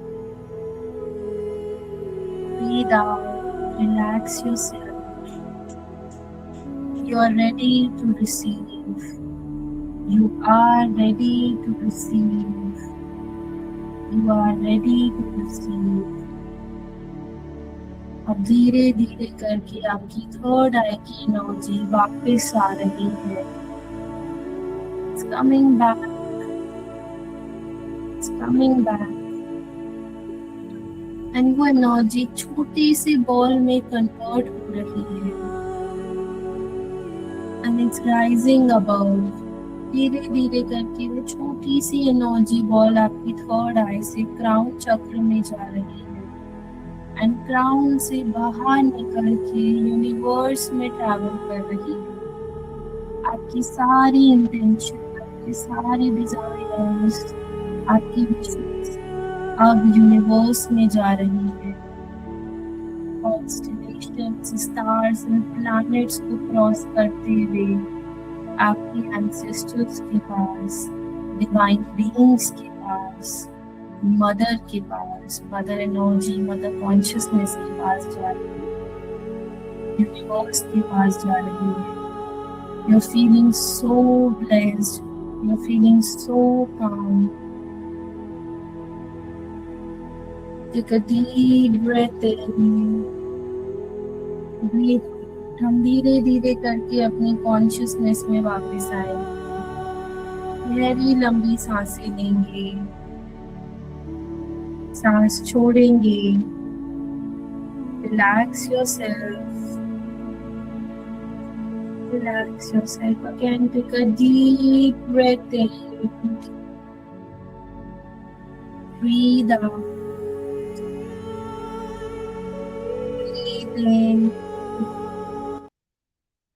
breathe out, relax yourself. You are ready to receive. You are ready to receive. You are ready to receive. अब धीरे धीरे करके आपकी third आई की energy वापस आ रही है. It's coming back. It's coming back. And वो एनर्जी छोटी सी बॉल में कन्वर्ट हो रही है. And it's rising above. धीरे धीरे करके वो छोटी सी एनर्जी बॉल आपकी थर्ड आई से क्राउन चक्र में जा रही है. एंड क्राउन से बाहर निकल के यूनिवर्स में ट्रैवल कर रही है. आपकी सारी इंटेंशन, आपकी सारी डिजायर्स, आपकी विशेष अब यूनिवर्स में जा रही है. कॉन्स्टेलेशंस, स्टार्स एंड प्लैनेट्स को क्रॉस करते हुए आपके एंसेस्टर्स के पास, डिवाइन बीइंग्स के पास, मदर के पास, मदर एनर्जी, मदर कॉन्शियसनेस के पास जा रही है, यूनिवर्स के पास जा रही है. You're feeling so blessed. You're feeling so calm. Take a deep breath in. Breathe. हम धीरे धीरे करके अपनी कॉन्शियसनेस में वापस आएंगे. गहरी लंबी सांसें लेंगे, सांस छोड़ेंगे. Relax yourself. Relax yourself again. Take a deep breath in. Breathe out. Breathe in.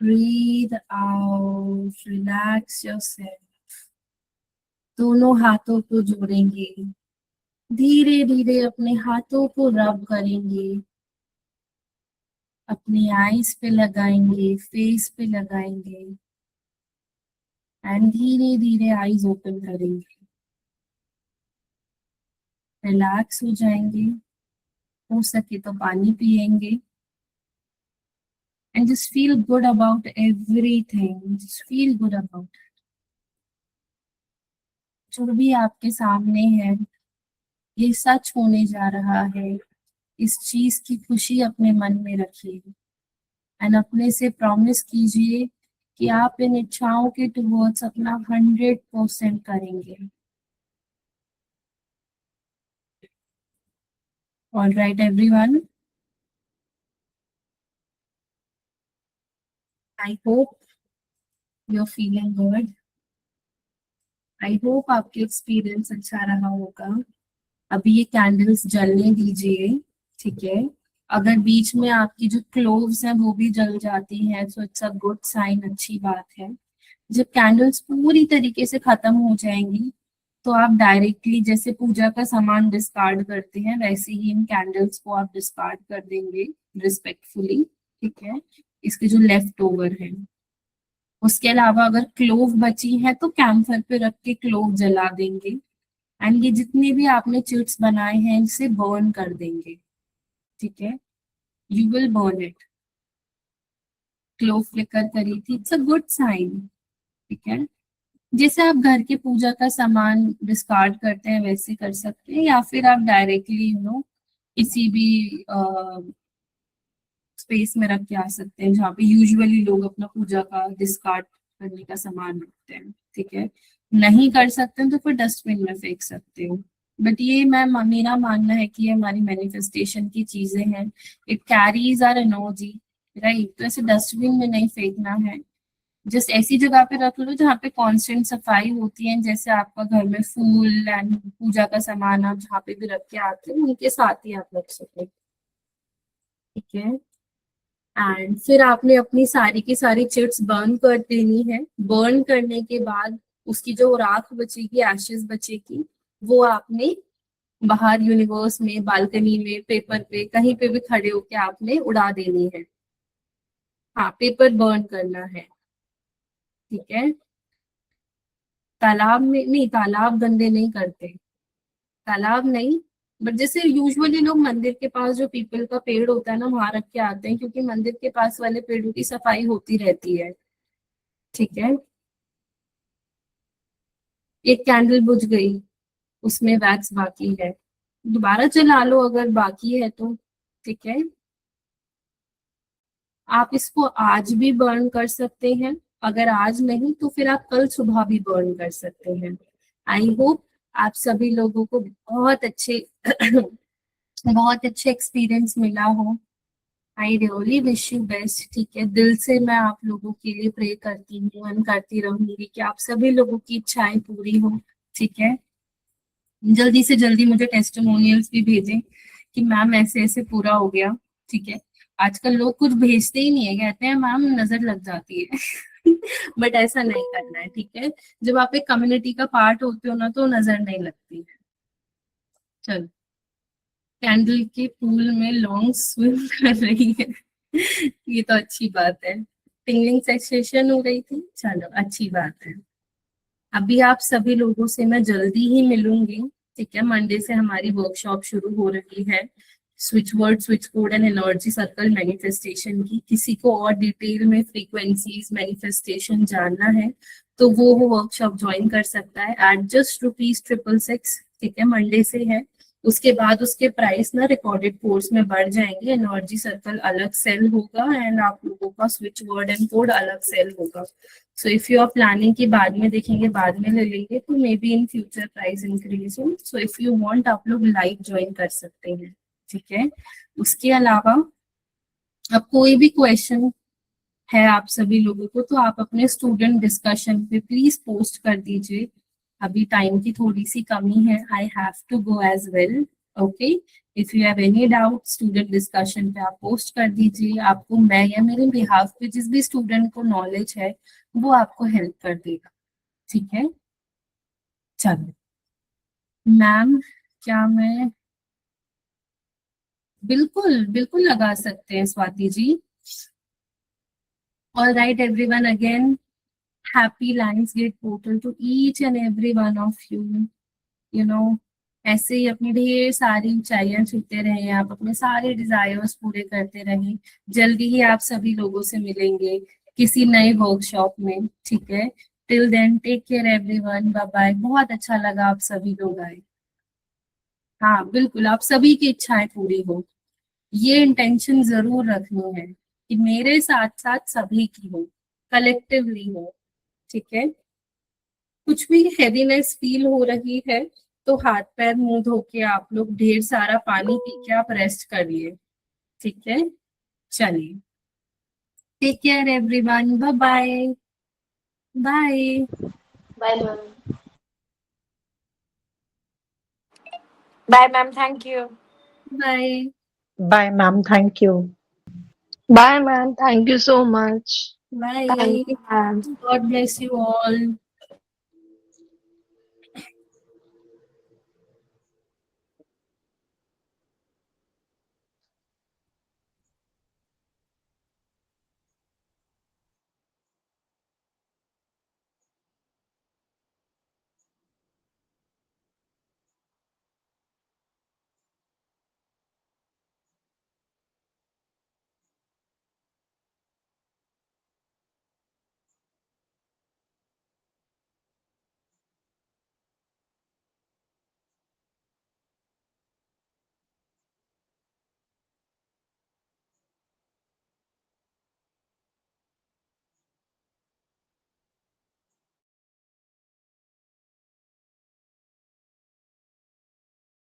Breathe out. Relax yourself. दोनों हाथों को जोड़ेंगे. धीरे धीरे अपने हाथों को रब करेंगे. अपनी आईज पे लगाएंगे, फेस पे लगाएंगे. एंड धीरे धीरे आईज ओपन करेंगे. रिलैक्स हो जाएंगे. हो सके तो पानी पिएंगे. And just feel good about everything. Just feel good about जो भी आपके सामने है. ये सच होने जा रहा है. इस चीज की खुशी अपने मन में रखिए. एंड अपने से प्रॉमिस कीजिए कि आप इन इच्छाओं के टुवर्ड्स अपना 100% करेंगे. All right, everyone. I hope you're feeling good. I hope आपके एक्सपीरियंस अच्छा रहा होगा. अभी ये कैंडल्स जलने दीजिए, ठीक है. अगर बीच में आपकी जो क्लोव्स हैं वो भी जल जाती हैं तो इट्स अ गुड साइन, अच्छी बात है. जब कैंडल्स पूरी तरीके से खत्म हो जाएंगी तो आप डायरेक्टली जैसे पूजा का सामान डिस्कार्ड करते हैं वैसे ही इन कैंडल्स को आप डिस्कार्ड कर देंगे रिस्पेक्टफुली, ठीक है. इसके जो लेफ्ट ओवर है. उसके अलावा अगर क्लोव बची है तो कैंपर पे रख के क्लोव जला देंगे. एंड ये जितने भी आपने चिट्स बनाए हैं इसे बर्न कर देंगे, ठीक है. You will burn it. Clove flicker करी थी, इट्स अ गुड साइन, ठीक है. जैसे आप घर के पूजा का सामान डिस्कार्ड करते हैं वैसे कर सकते हैं, या फिर आप डायरेक्टली किसी भी स्पेस में रख के आ सकते हैं जहाँ पे यूजुअली लोग अपना पूजा का डिस्कार्ड करने का सामान रखते हैं, ठीक है. नहीं कर सकते हैं तो फिर डस्टबिन में फेंक सकते हो. बट ये मेरा मानना है कि ये हमारी मैनिफेस्टेशन की चीजें हैं. It carries our energy, right. तो ऐसे डस्टबिन में नहीं फेंकना है. जस्ट ऐसी जगह पे रख लो जहाँ पे कांस्टेंट सफाई होती है. जैसे आपका घर में फूल एंड पूजा का सामान आप जहाँ पे भी रख के आते हो उनके साथ ही आप रख सके, ठीक है. एंड फिर आपने अपनी सारी की सारी चिट्स बर्न कर देनी है. बर्न करने के बाद उसकी जो राख बचेगी, एशेस बचेगी, वो आपने बाहर यूनिवर्स में, बालकनी में, पेपर पे, कहीं पे भी खड़े होके आपने उड़ा देनी है. हाँ, पेपर बर्न करना है, ठीक है. तालाब में नहीं, तालाब गंदे नहीं करते. तालाब नहीं, बट जैसे यूजुअली लोग मंदिर के पास जो पीपल का पेड़ होता है ना वहां रख के आते हैं, क्योंकि मंदिर के पास वाले पेड़ों की सफाई होती रहती है। ठीक है, एक कैंडल बुझ गई, उसमें वैक्स बाकी है, दोबारा जला लो अगर बाकी है तो। ठीक है, आप इसको आज भी बर्न कर सकते हैं, अगर आज नहीं तो फिर आप कल सुबह भी बर्न कर सकते हैं। आई होप आप सभी लोगों को बहुत अच्छे बहुत अच्छे एक्सपीरियंस मिला हो। I really wish you best. ठीक है, दिल से मैं आप लोगों के लिए प्रे करती हूँ, एंड करती रहूंगी कि आप सभी लोगों की इच्छाएं पूरी हो। ठीक है, जल्दी से जल्दी मुझे टेस्टिमोनियल्स भी भेजें कि मैम ऐसे ऐसे पूरा हो गया। ठीक है, आजकल लोग कुछ भेजते ही नहीं है, कहते हैं मैम नजर लग जाती है बट ऐसा नहीं करना है। ठीक है, जब आप एक कम्युनिटी का पार्ट होते हो ना तो नजर नहीं लगती है। चलो, कैंडल के पूल में लॉन्ग स्विम कर रही है ये तो अच्छी बात है। टिंगलिंग सेशन हो रही थी, चलो अच्छी बात है। अभी आप सभी लोगों से मैं जल्दी ही मिलूंगी। ठीक है, मंडे से हमारी वर्कशॉप शुरू हो रही है, switch word, switch code and energy circle manifestation की। किसी को और डिटेल में फ्रीक्वेंसीज मैनिफेस्टेशन जानना है तो वो वर्कशॉप ज्वाइन कर सकता है एट जस्ट ₹666। ठीक है, मंडे से है। उसके बाद उसके प्राइस ना रिकॉर्डेड कोर्स में बढ़ जाएंगे। एनर्जी सर्कल अलग सेल होगा एंड आप लोगों का स्विच वर्ड एंड कोड अलग सेल होगा। So if you are planning कि बाद में देखेंगे बाद में ले लेंगे तो may be in future price increase हो। सो इफ यू वांट आप लोग लाइव ज्वाइन कर सकते हैं। ठीक है, उसके अलावा अब कोई भी क्वेश्चन है आप सभी लोगों को तो आप अपने स्टूडेंट डिस्कशन पे प्लीज पोस्ट कर दीजिए। अभी टाइम की थोड़ी सी कमी है, I have to go as well. Okay, if you have any doubt student discussion पे आप पोस्ट कर दीजिए, आपको मैं या मेरे बिहाफ पे जिस भी स्टूडेंट को नॉलेज है वो आपको हेल्प कर देगा। ठीक है, चलो मैम, क्या मैं बिल्कुल बिल्कुल लगा सकते हैं Swati ji. All right everyone, again happy Lionsgate portal to each and every one of you. You know, ऐसे ही अपनी ढेर सारी ऊंचाइयां छूते रहे, आप अपने सारे डिजायर्स पूरे करते रहे। जल्दी ही आप सभी लोगों से मिलेंगे किसी नए वर्कशॉप में। ठीक है, till then take care everyone, bye bye. बहुत अच्छा लगा आप सभी लोग आए। हाँ बिल्कुल, आप सभी की इच्छाएं पूरी हो, ये इंटेंशन जरूर रखनी है कि मेरे साथ साथ सभी की हो, कलेक्टिवली हो। ठीक है, कुछ भी हेवीनेस फील हो रही है तो हाथ पैर मुंह धो के आप लोग ढेर सारा पानी पी के आप रेस्ट करिए। ठीक है, चलिए, take care everyone, bye bye. Bye Bye, ma'am. Bye, ma'am. Thank you. Bye Bye, ma'am. Thank you. Bye, man. Thank you so much. Bye. Thank you, ma'am. God bless you all.